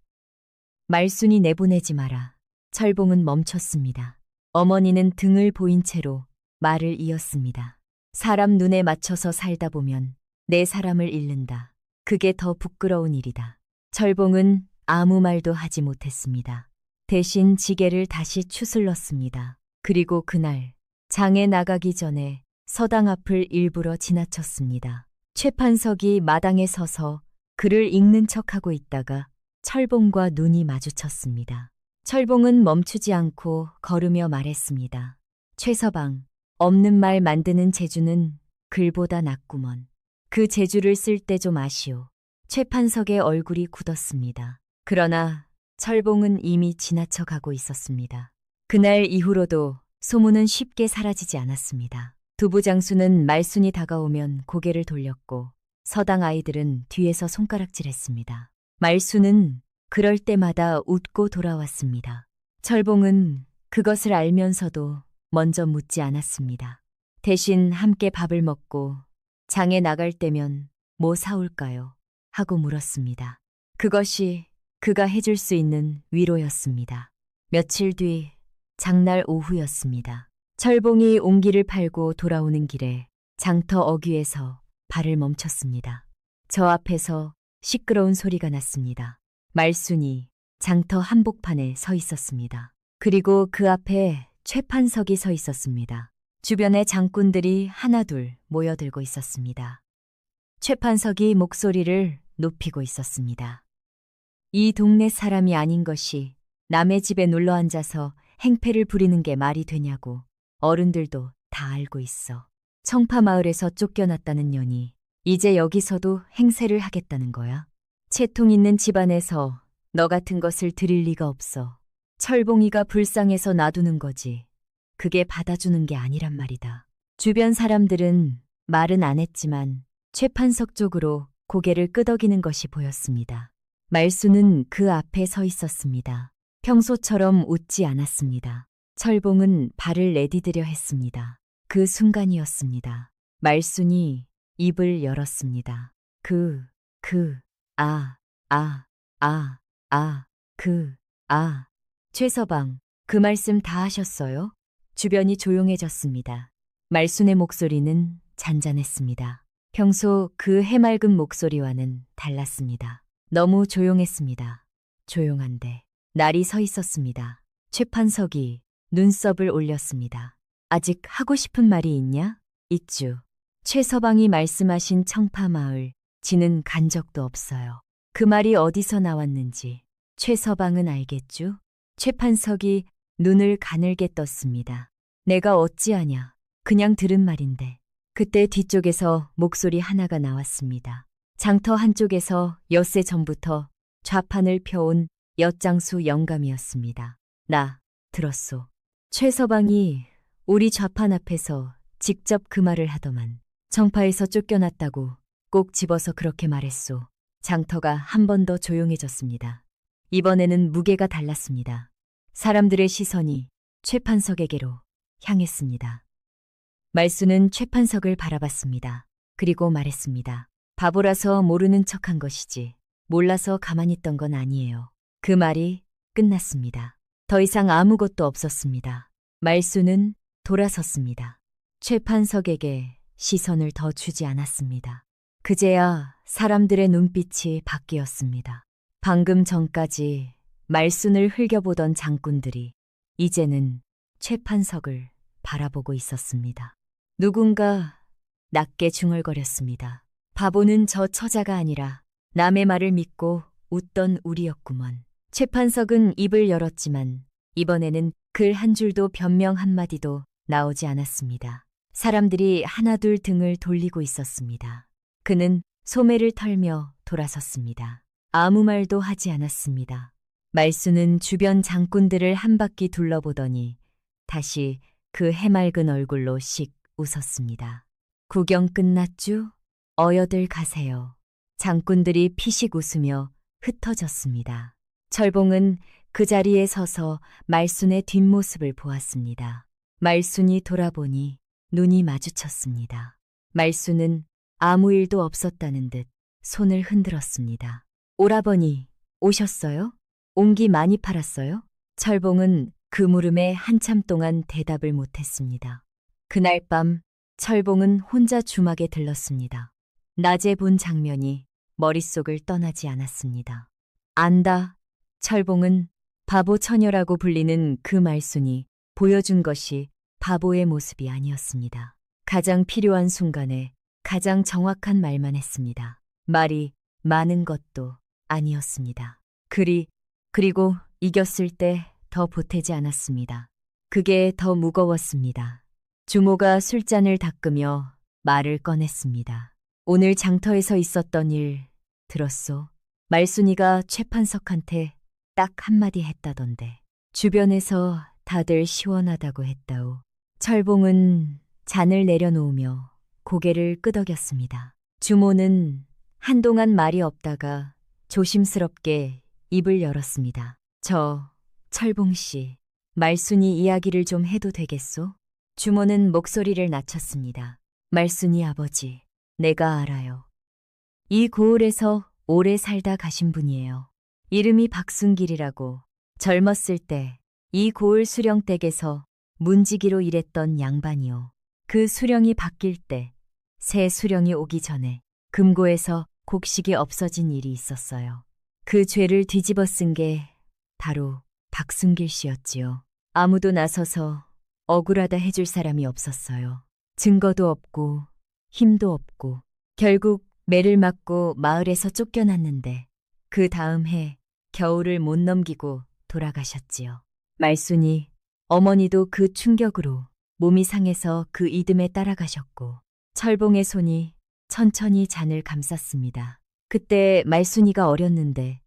말순이 내보내지 마라. 철봉은 멈췄습니다. 어머니는 등을 보인 채로 말을 이었습니다. 사람 눈에 맞춰서 살다 보면 내 사람을 잃는다. 그게 더 부끄러운 일이다. 철봉은 아무 말도 하지 못했습니다. 대신 지게를 다시 추슬렀습니다. 그리고 그날 장에 나가기 전에 서당 앞을 일부러 지나쳤습니다. 최판석이 마당에 서서 글을 읽는 척하고 있다가 철봉과 눈이 마주쳤습니다. 철봉은 멈추지 않고 걸으며 말했습니다. 최서방, 없는 말 만드는 재주는 글보다 낫구먼. 그 재주를 쓸 때 좀 아시오. 최판석의 얼굴이 굳었습니다. 그러나 철봉은 이미 지나쳐 가고 있었습니다. 그날 이후로도 소문은 쉽게 사라지지 않았습니다. 두부장수는 말순이 다가오면 고개를 돌렸고 서당 아이들은 뒤에서 손가락질했습니다. 말순은 그럴 때마다 웃고 돌아왔습니다. 철봉은 그것을 알면서도 먼저 묻지 않았습니다. 대신 함께 밥을 먹고 장에 나갈 때면 뭐 사올까요? 하고 물었습니다. 그것이 그가 해줄 수 있는 위로였습니다. 며칠 뒤 장날 오후였습니다. 철봉이 옹기를 팔고 돌아오는 길에 장터 어귀에서 발을 멈췄습니다. 저 앞에서 시끄러운 소리가 났습니다. 말순이 장터 한복판에 서 있었습니다. 그리고 그 앞에 최판석이 서 있었습니다. 주변에 장꾼들이 하나둘 모여들고 있었습니다. 최판석이 목소리를 높이고 있었습니다. 이 동네 사람이 아닌 것이 남의 집에 눌러 앉아서 행패를 부리는 게 말이 되냐고. 어른들도 다 알고 있어. 청파마을에서 쫓겨났다는 년이 이제 여기서도 행세를 하겠다는 거야. 채통 있는 집안에서 너 같은 것을 드릴 리가 없어. 철봉이가 불쌍해서 놔두는 거지. 그게 받아주는 게 아니란 말이다. 주변 사람들은 말은 안 했지만 최판석 쪽으로 고개를 끄덕이는 것이 보였습니다. 말순은 그 앞에 서 있었습니다. 평소처럼 웃지 않았습니다. 철봉은 발을 내디디려 했습니다. 그 순간이었습니다. 말순이 입을 열었습니다. 최서방, 그 말씀 다 하셨어요? 주변이 조용해졌습니다. 말순의 목소리는 잔잔했습니다. 평소 그 해맑은 목소리와는 달랐습니다. 너무 조용했습니다. 조용한데 날이 서 있었습니다. 최판석이 눈썹을 올렸습니다. 아직 하고 싶은 말이 있냐? 있쥬. 최서방이 말씀하신 청파마을, 지는 간 적도 없어요. 그 말이 어디서 나왔는지 최서방은 알겠쥬? 최판석이 눈을 가늘게 떴습니다. 내가 어찌하냐. 그냥 들은 말인데. 그때 뒤쪽에서 목소리 하나가 나왔습니다. 장터 한쪽에서 엿새 전부터 좌판을 펴온 엿장수 영감이었습니다. 나 들었소. 최서방이 우리 좌판 앞에서 직접 그 말을 하더만. 청파에서 쫓겨났다고 꼭 집어서 그렇게 말했소. 장터가 한 번 더 조용해졌습니다. 이번에는 무게가 달랐습니다. 사람들의 시선이 최판석에게로 향했습니다. 말순은 최판석을 바라봤습니다. 그리고 말했습니다. 바보라서 모르는 척한 것이지 몰라서 가만히 있던 건 아니에요. 그 말이 끝났습니다. 더 이상 아무것도 없었습니다. 말수는 돌아섰습니다. 최판석에게 시선을 더 주지 않았습니다. 그제야 사람들의 눈빛이 바뀌었습니다. 방금 전까지 말순을 흘겨보던 장군들이 이제는 최판석을 바라보고 있었습니다. 누군가 낮게 중얼거렸습니다. 바보는 저 처자가 아니라 남의 말을 믿고 웃던 우리였구먼. 최판석은 입을 열었지만 이번에는 글 한 줄도 변명 한마디도 나오지 않았습니다. 사람들이 하나둘 등을 돌리고 있었습니다. 그는 소매를 털며 돌아섰습니다. 아무 말도 하지 않았습니다. 말수는 주변 장군들을 한 바퀴 둘러보더니 다시 그 해맑은 얼굴로 씩 웃었습니다. 구경 끝났쥬? 어여들 가세요. 장군들이 피식 웃으며 흩어졌습니다. 철봉은 그 자리에 서서 말순의 뒷모습을 보았습니다. 말순이 돌아보니 눈이 마주쳤습니다. 말순은 아무 일도 없었다는 듯 손을 흔들었습니다. 오라버니, 오셨어요? 옹기 많이 팔았어요? 철봉은 그 물음에 한참 동안 대답을 못했습니다. 그날 밤 철봉은 혼자 주막에 들렀습니다. 낮에 본 장면이 머릿속을 떠나지 않았습니다. 안다. 철봉은 바보 처녀라고 불리는 그 말순이 보여준 것이 바보의 모습이 아니었습니다. 가장 필요한 순간에 가장 정확한 말만 했습니다. 말이 많은 것도 아니었습니다. 그리고 이겼을 때 더 보태지 않았습니다. 그게 더 무거웠습니다. 주모가 술잔을 닦으며 말을 꺼냈습니다. 오늘 장터에서 있었던 일 들었소? 말순이가 최판석한테 딱 한마디 했다던데. 주변에서 다들 시원하다고 했다오. 철봉은 잔을 내려놓으며 고개를 끄덕였습니다. 주모는 한동안 말이 없다가 조심스럽게 입을 열었습니다. 철봉씨, 말순이 이야기를 좀 해도 되겠소? 주모는 목소리를 낮췄습니다. 말순이 아버지, 내가 알아요. 이 고을에서 오래 살다 가신 분이에요. 이름이 박순길이라고. 젊었을 때 이 고을 수령댁에서 문지기로 일했던 양반이요. 그 수령이 바뀔 때 새 수령이 오기 전에 금고에서 곡식이 없어진 일이 있었어요. 그 죄를 뒤집어 쓴 게 바로 박순길 씨였지요. 아무도 나서서 억울하다 해줄 사람이 없었어요. 증거도 없고 힘도 없고 결국 매를 맞고 마을에서 쫓겨났는데 그 다음 해 겨울을 못 넘기고 돌아가셨지요. 말순이 어머니도 그 충격으로 몸이 상해서 그 이듬해 따라가셨고 철봉의 손이 천천히 잔을 감쌌습니다. 그때 말순이가 어렸는데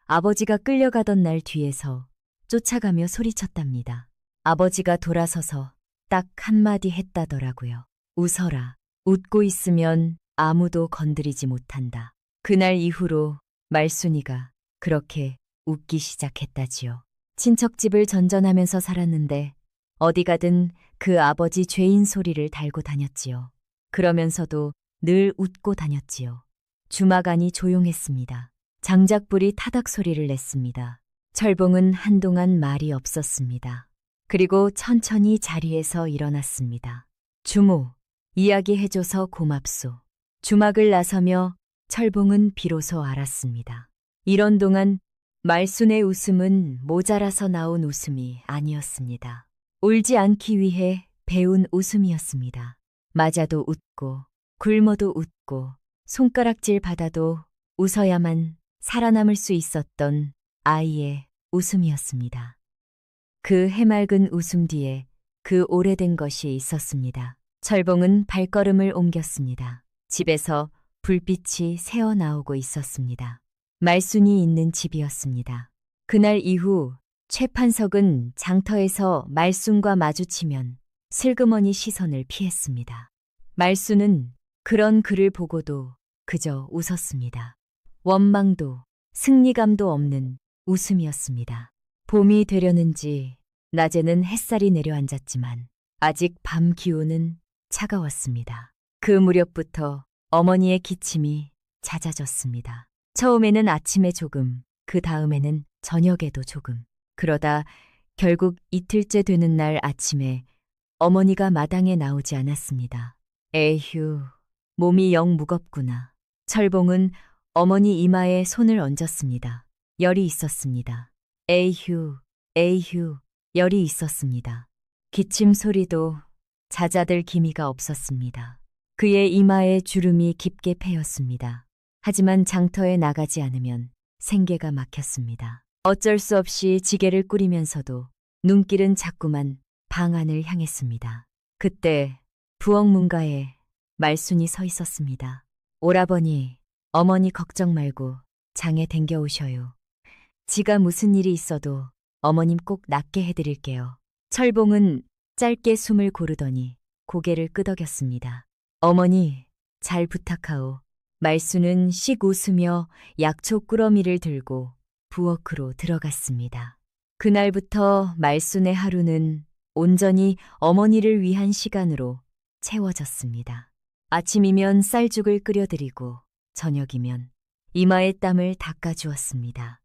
아버지가 끌려가던 날 뒤에서 쫓아가며 소리쳤답니다. 아버지가 돌아서서 딱 한마디 했다더라고요. 웃어라. 웃고 있으면 아무도 건드리지 못한다. 그날 이후로 말순이가 그렇게 웃기 시작했다지요. 친척집을 전전하면서 살았는데 어디 가든 그 아버지 죄인 소리를 달고 다녔지요. 그러면서도 늘 웃고 다녔지요. 주막 안이 조용했습니다. 장작불이 타닥 소리를 냈습니다. 철봉은 한동안 말이 없었습니다. 그리고 천천히 자리에서 일어났습니다. 주모, 이야기해줘서 고맙소. 주막을 나서며 철봉은 비로소 알았습니다. 이런 동안 말순의 웃음은 모자라서 나온 웃음이 아니었습니다. 울지 않기 위해 배운 웃음이었습니다. 맞아도 웃고 굶어도 웃고 손가락질 받아도 웃어야만 살아남을 수 있었던 아이의 웃음이었습니다. 그 해맑은 웃음 뒤에 그 오래된 것이 있었습니다. 철봉은 발걸음을 옮겼습니다. 집에서 불빛이 새어나오고 있었습니다. 말순이 있는 집이었습니다. 그날 이후 최판석은 장터에서 말순과 마주치면 슬그머니 시선을 피했습니다. 말순은 그런 그를 보고도 그저 웃었습니다. 원망도 승리감도 없는 웃음이었습니다. 봄이 되려는지 낮에는 햇살이 내려앉았지만 아직 밤 기온은 차가웠습니다. 그 무렵부터 어머니의 기침이 잦아졌습니다. 처음에는 아침에 조금, 그 다음에는 저녁에도 조금. 그러다 결국 이틀째 되는 날 아침에 어머니가 마당에 나오지 않았습니다. 에휴, 몸이 영 무겁구나. 철봉은 어머니 이마에 손을 얹었습니다. 열이 있었습니다. 에휴, 에휴, 열이 있었습니다. 기침 소리도 잦아들 기미가 없었습니다. 그의 이마에 주름이 깊게 패였습니다. 하지만 장터에 나가지 않으면 생계가 막혔습니다. 어쩔 수 없이 지게를 꾸리면서도 눈길은 자꾸만 방 안을 향했습니다. 그때 부엌 문가에 말순이 서 있었습니다. 오라버니, 어머니 걱정 말고 장에 댕겨오셔요. 지가 무슨 일이 있어도 어머님 꼭 낫게 해드릴게요. 철봉은 짧게 숨을 고르더니 고개를 끄덕였습니다. 어머니, 잘 부탁하오. 말순은 씩 웃으며 약초 꾸러미를 들고 부엌으로 들어갔습니다. 그날부터 말순의 하루는 온전히 어머니를 위한 시간으로 채워졌습니다. 아침이면 쌀죽을 끓여드리고 저녁이면 이마의 땀을 닦아주었습니다.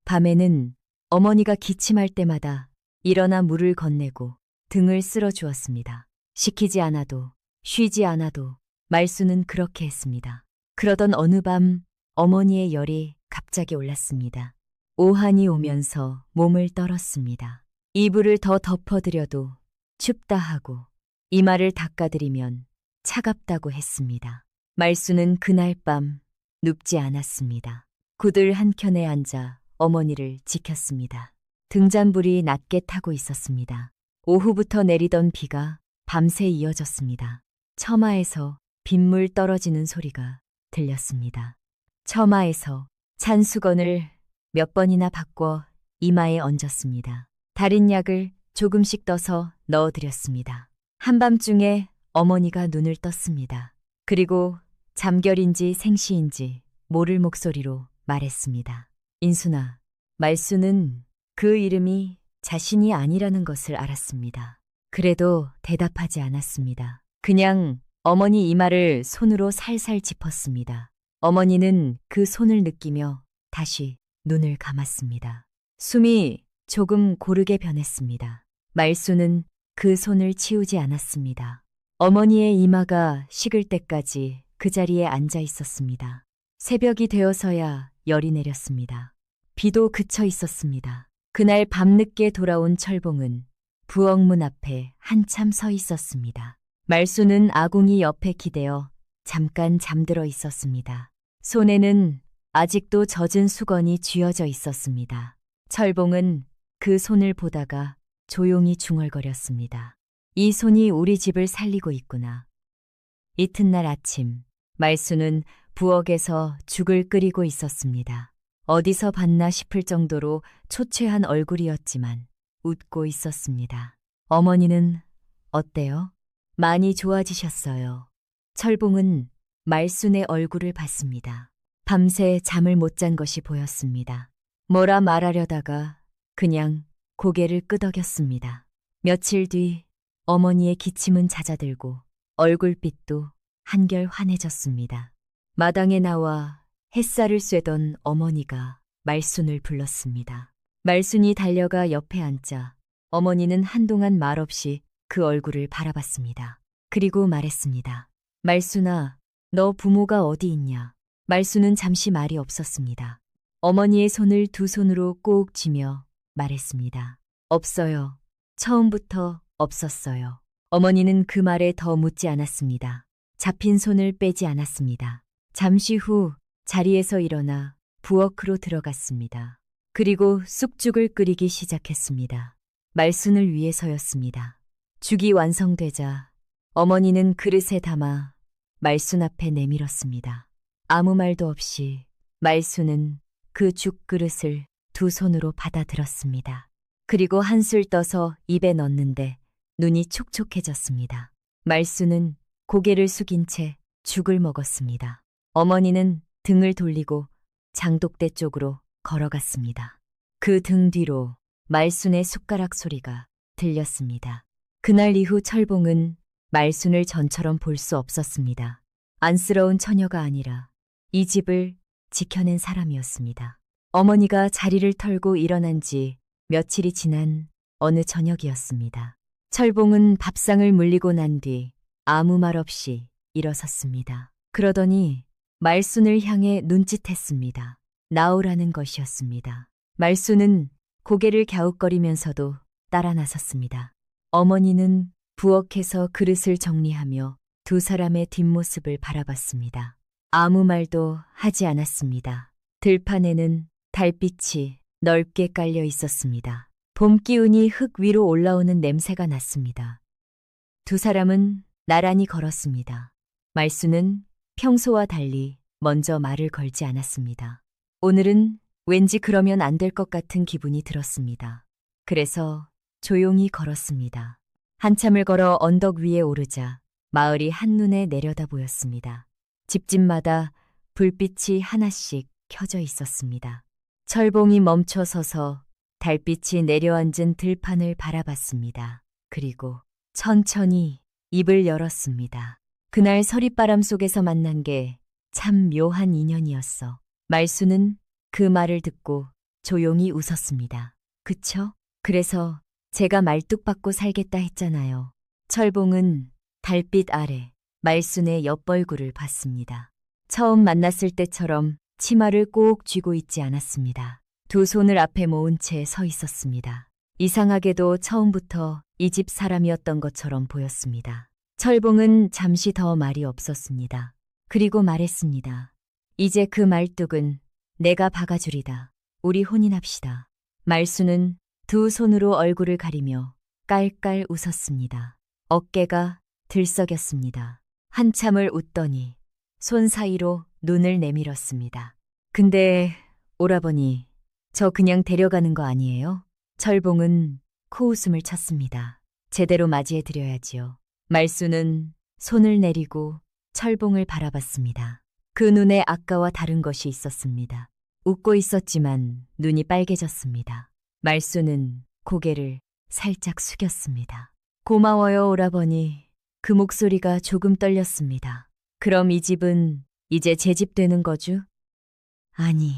밤에는 어머니가 기침할 때마다 일어나 물을 건네고 등을 쓸어주었습니다. 시키지 않아도 쉬지 않아도 말순은 그렇게 했습니다. 그러던 어느 밤 어머니의 열이 갑자기 올랐습니다. 오한이 오면서 몸을 떨었습니다. 이불을 더 덮어드려도 춥다 하고 이마를 닦아드리면 차갑다고 했습니다. 말순은 그날 밤 눕지 않았습니다. 구들 한켠에 앉아 어머니를 지켰습니다. 등잔불이 낮게 타고 있었습니다. 오후부터 내리던 비가 밤새 이어졌습니다. 처마에서 빗물 떨어지는 소리가 들렸습니다. 처마에서 찬 수건을 몇 번이나 바꿔 이마에 얹었습니다. 달인 약을 조금씩 떠서 넣어드렸습니다. 한밤중에 어머니가 눈을 떴습니다. 그리고 잠결인지 생시인지 모를 목소리로 말했습니다. 인순아, 말순은 그 이름이 자신이 아니라는 것을 알았습니다. 그래도 대답하지 않았습니다. 그냥 어머니 이마를 손으로 살살 짚었습니다. 어머니는 그 손을 느끼며 다시 눈을 감았습니다. 숨이 조금 고르게 변했습니다. 말순은 그 손을 치우지 않았습니다. 어머니의 이마가 식을 때까지 그 자리에 앉아 있었습니다. 새벽이 되어서야 열이 내렸습니다. 비도 그쳐 있었습니다. 그날 밤늦게 돌아온 철봉은 부엌문 앞에 한참 서 있었습니다. 말순은 아궁이 옆에 기대어 잠깐 잠들어 있었습니다. 손에는 아직도 젖은 수건이 쥐어져 있었습니다. 철봉은 그 손을 보다가 조용히 중얼거렸습니다. 이 손이 우리 집을 살리고 있구나. 이튿날 아침, 말순은 부엌에서 죽을 끓이고 있었습니다. 어디서 봤나 싶을 정도로 초췌한 얼굴이었지만 웃고 있었습니다. 어머니는 어때요? 많이 좋아지셨어요. 철봉은 말순의 얼굴을 봤습니다. 밤새 잠을 못 잔 것이 보였습니다. 뭐라 말하려다가 그냥 고개를 끄덕였습니다. 며칠 뒤 어머니의 기침은 잦아들고 얼굴빛도 한결 환해졌습니다. 마당에 나와 햇살을 쐬던 어머니가 말순을 불렀습니다. 말순이 달려가 옆에 앉자 어머니는 한동안 말없이 그 얼굴을 바라봤습니다. 그리고 말했습니다. 말순아, 너 부모가 어디 있냐? 말순은 잠시 말이 없었습니다. 어머니의 손을 두 손으로 꼭 쥐며 말했습니다. 없어요. 처음부터 없었어요. 어머니는 그 말에 더 묻지 않았습니다. 잡힌 손을 빼지 않았습니다. 잠시 후 자리에서 일어나 부엌으로 들어갔습니다. 그리고 쑥죽을 끓이기 시작했습니다. 말순을 위해서였습니다. 죽이 완성되자 어머니는 그릇에 담아 말순 앞에 내밀었습니다. 아무 말도 없이 말순은 그 죽그릇을 두 손으로 받아들었습니다. 그리고 한술 떠서 입에 넣는데 눈이 촉촉해졌습니다. 말순은 고개를 숙인 채 죽을 먹었습니다. 어머니는 등을 돌리고 장독대 쪽으로 걸어갔습니다. 그 등 뒤로 말순의 숟가락 소리가 들렸습니다. 그날 이후 철봉은 말순을 전처럼 볼 수 없었습니다. 안쓰러운 처녀가 아니라 이 집을 지켜낸 사람이었습니다. 어머니가 자리를 털고 일어난 지 며칠이 지난 어느 저녁이었습니다. 철봉은 밥상을 물리고 난 뒤 아무 말 없이 일어섰습니다. 그러더니 말순을 향해 눈짓했습니다. 나오라는 것이었습니다. 말순은 고개를 갸웃거리면서도 따라 나섰습니다. 어머니는 부엌에서 그릇을 정리하며 두 사람의 뒷모습을 바라봤습니다. 아무 말도 하지 않았습니다. 들판에는 달빛이 넓게 깔려 있었습니다. 봄 기운이 흙 위로 올라오는 냄새가 났습니다. 두 사람은 나란히 걸었습니다. 말순은 평소와 달리 먼저 말을 걸지 않았습니다. 오늘은 왠지 그러면 안 될 것 같은 기분이 들었습니다. 그래서 조용히 걸었습니다. 한참을 걸어 언덕 위에 오르자 마을이 한눈에 내려다 보였습니다. 집집마다 불빛이 하나씩 켜져 있었습니다. 철봉이 멈춰 서서 달빛이 내려앉은 들판을 바라봤습니다. 그리고 천천히 입을 열었습니다. 그날 서릿바람 속에서 만난 게 참 묘한 인연이었어. 말순은 그 말을 듣고 조용히 웃었습니다. 그쵸? 그래서 제가 말뚝박고 살겠다 했잖아요. 철봉은 달빛 아래 말순의 옆벌구를 봤습니다. 처음 만났을 때처럼 치마를 꼭 쥐고 있지 않았습니다. 두 손을 앞에 모은 채 서 있었습니다. 이상하게도 처음부터 이 집 사람이었던 것처럼 보였습니다. 철봉은 잠시 더 말이 없었습니다. 그리고 말했습니다. 이제 그 말뚝은 내가 박아주리다. 우리 혼인합시다. 말순은 두 손으로 얼굴을 가리며 깔깔 웃었습니다. 어깨가 들썩였습니다. 한참을 웃더니 손 사이로 눈을 내밀었습니다. 근데 오라버니, 저 그냥 데려가는 거 아니에요? 철봉은 코웃음을 쳤습니다. 제대로 맞이해드려야지요. 말순은 손을 내리고 철봉을 바라봤습니다. 그 눈에 아까와 다른 것이 있었습니다. 웃고 있었지만 눈이 빨개졌습니다. 말순은 고개를 살짝 숙였습니다. 고마워요, 오라버니. 그 목소리가 조금 떨렸습니다. 그럼 이 집은 이제 제 집 되는 거죠? 아니,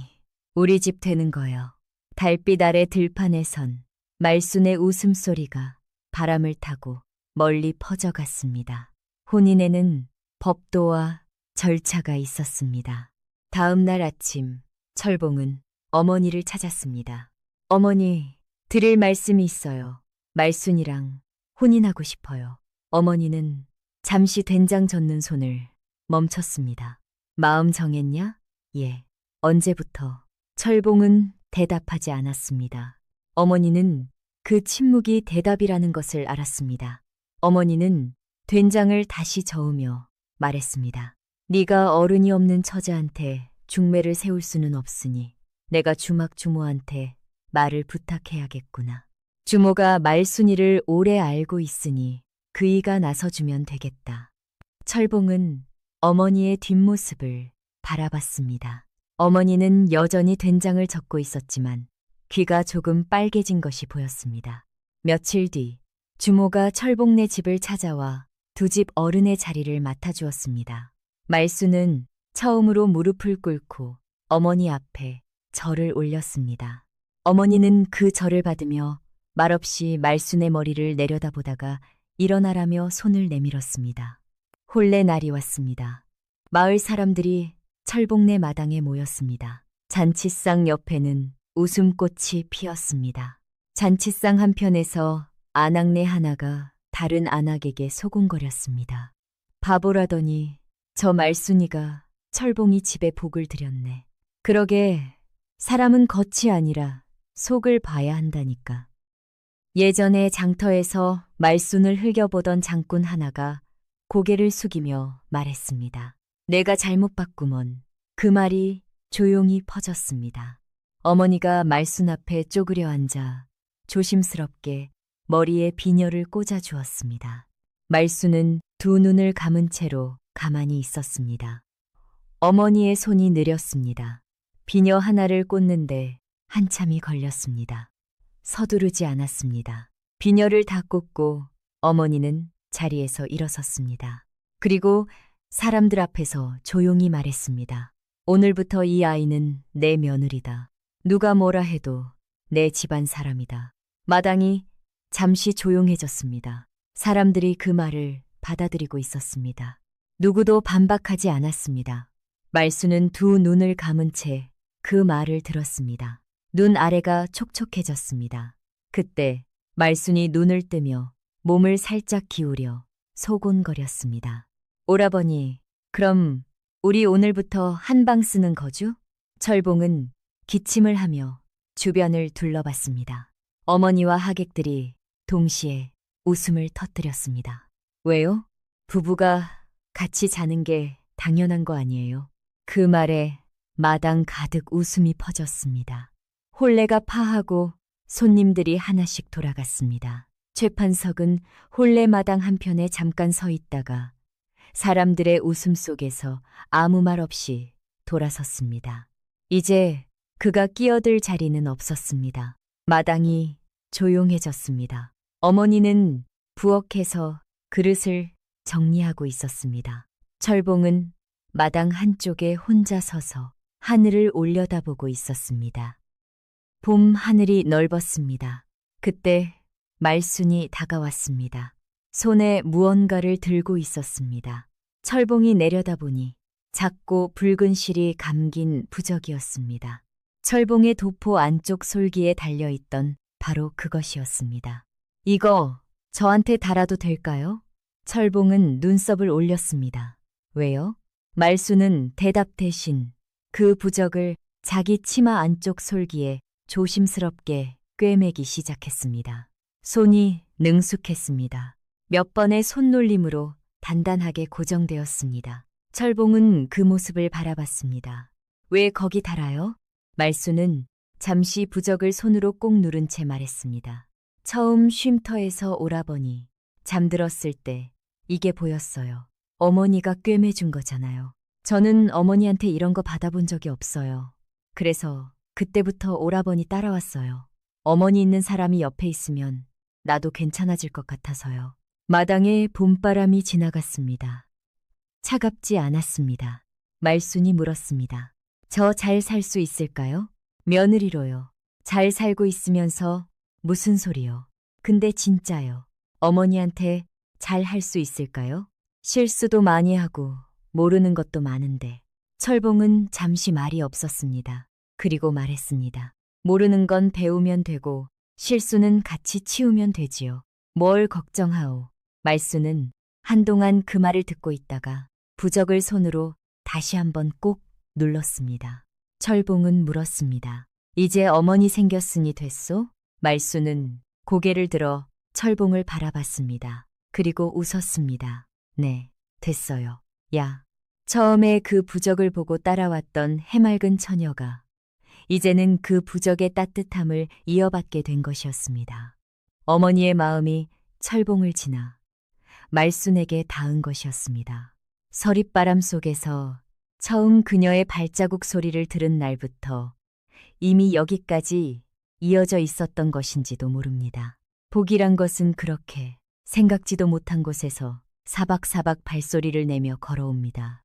우리 집 되는 거요. 달빛 아래 들판에 선 말순의 웃음소리가 바람을 타고 멀리 퍼져갔습니다. 혼인에는 법도와 절차가 있었습니다. 다음 날 아침, 철봉은 어머니를 찾았습니다. 어머니, 드릴 말씀이 있어요. 말순이랑 혼인하고 싶어요. 어머니는 잠시 된장 젓는 손을 멈췄습니다. 마음 정했냐? 예. 언제부터? 철봉은 대답하지 않았습니다. 어머니는 그 침묵이 대답이라는 것을 알았습니다. 어머니는 된장을 다시 저으며 말했습니다. 네가 어른이 없는 처자한테 중매를 세울 수는 없으니 내가 주막 주모한테 말을 부탁해야겠구나. 주모가 말순이를 오래 알고 있으니 그이가 나서주면 되겠다. 철봉은 어머니의 뒷모습을 바라봤습니다. 어머니는 여전히 된장을 젓고 있었지만 귀가 조금 빨개진 것이 보였습니다. 며칠 뒤 주모가 철봉네 집을 찾아와 두 집 어른의 자리를 맡아주었습니다. 말순은 처음으로 무릎을 꿇고 어머니 앞에 절을 올렸습니다. 어머니는 그 절을 받으며 말없이 말순의 머리를 내려다보다가 일어나라며 손을 내밀었습니다. 혼례 날이 왔습니다. 마을 사람들이 철봉네 마당에 모였습니다. 잔치상 옆에는 웃음꽃이 피었습니다. 잔치상 한편에서 아낙네 하나가 다른 아낙에게 소곤거렸습니다. 바보라더니 저 말순이가 철봉이 집에 복을 들였네. 그러게 사람은 겉이 아니라 속을 봐야 한다니까. 예전에 장터에서 말순을 흘겨보던 장꾼 하나가 고개를 숙이며 말했습니다. 내가 잘못 봤구먼. 그 말이 조용히 퍼졌습니다. 어머니가 말순 앞에 쪼그려 앉아 조심스럽게 머리에 비녀를 꽂아 주었습니다. 말순은 두 눈을 감은 채로 가만히 있었습니다. 어머니의 손이 느렸습니다. 비녀 하나를 꽂는데 한참이 걸렸습니다. 서두르지 않았습니다. 비녀를 다 꽂고 어머니는 자리에서 일어섰습니다. 그리고 사람들 앞에서 조용히 말했습니다. 오늘부터 이 아이는 내 며느리다. 누가 뭐라 해도 내 집안 사람이다. 마당이 잠시 조용해졌습니다. 사람들이 그 말을 받아들이고 있었습니다. 누구도 반박하지 않았습니다. 말수는 두 눈을 감은 채 그 말을 들었습니다. 눈 아래가 촉촉해졌습니다. 그때 말순이 눈을 뜨며 몸을 살짝 기울여 소곤거렸습니다. 오라버니, 그럼 우리 오늘부터 한방 쓰는 거죠? 철봉은 기침을 하며 주변을 둘러봤습니다. 어머니와 하객들이 동시에 웃음을 터뜨렸습니다. 왜요? 부부가 같이 자는 게 당연한 거 아니에요? 그 말에 마당 가득 웃음이 퍼졌습니다. 혼례가 파하고 손님들이 하나씩 돌아갔습니다. 최판석은 혼례마당 한편에 잠깐 서 있다가 사람들의 웃음 속에서 아무 말 없이 돌아섰습니다. 이제 그가 끼어들 자리는 없었습니다. 마당이 조용해졌습니다. 어머니는 부엌에서 그릇을 정리하고 있었습니다. 철봉은 마당 한쪽에 혼자 서서 하늘을 올려다보고 있었습니다. 봄 하늘이 넓었습니다. 그때 말순이 다가왔습니다. 손에 무언가를 들고 있었습니다. 철봉이 내려다보니 작고 붉은 실이 감긴 부적이었습니다. 철봉의 도포 안쪽 솔기에 달려있던 바로 그것이었습니다. 이거 저한테 달아도 될까요? 철봉은 눈썹을 올렸습니다. 왜요? 말수는 대답 대신 그 부적을 자기 치마 안쪽 솔기에 조심스럽게 꿰매기 시작했습니다. 손이 능숙했습니다. 몇 번의 손놀림으로 단단하게 고정되었습니다. 철봉은 그 모습을 바라봤습니다. 왜 거기 달아요? 말수는 잠시 부적을 손으로 꼭 누른 채 말했습니다. 처음 쉼터에서 오라버니 잠들었을 때 이게 보였어요. 어머니가 꿰매준 거잖아요. 저는 어머니한테 이런 거 받아본 적이 없어요. 그래서 그때부터 오라버니 따라왔어요. 어머니 있는 사람이 옆에 있으면 나도 괜찮아질 것 같아서요. 마당에 봄바람이 지나갔습니다. 차갑지 않았습니다. 말순이 물었습니다. 저 잘 살 수 있을까요? 며느리로요. 잘 살고 있으면서 무슨 소리요? 근데 진짜요. 어머니한테 잘 할 수 있을까요? 실수도 많이 하고 모르는 것도 많은데. 철봉은 잠시 말이 없었습니다. 그리고 말했습니다. 모르는 건 배우면 되고 실수는 같이 치우면 되지요. 뭘 걱정하오. 말수는 한동안 그 말을 듣고 있다가 부적을 손으로 다시 한번 꼭 눌렀습니다. 철봉은 물었습니다. 이제 어머니 생겼으니 됐소? 말수는 고개를 들어 철봉을 바라봤습니다. 그리고 웃었습니다. 네, 됐어요. 야. 처음에 그 부적을 보고 따라왔던 해맑은 처녀가 이제는 그 부적의 따뜻함을 이어받게 된 것이었습니다. 어머니의 마음이 철봉을 지나 말순에게 닿은 것이었습니다. 서릿바람 속에서 처음 그녀의 발자국 소리를 들은 날부터 이미 여기까지 이어져 있었던 것인지도 모릅니다. 복이란 것은 그렇게 생각지도 못한 곳에서 사박사박 발소리를 내며 걸어옵니다.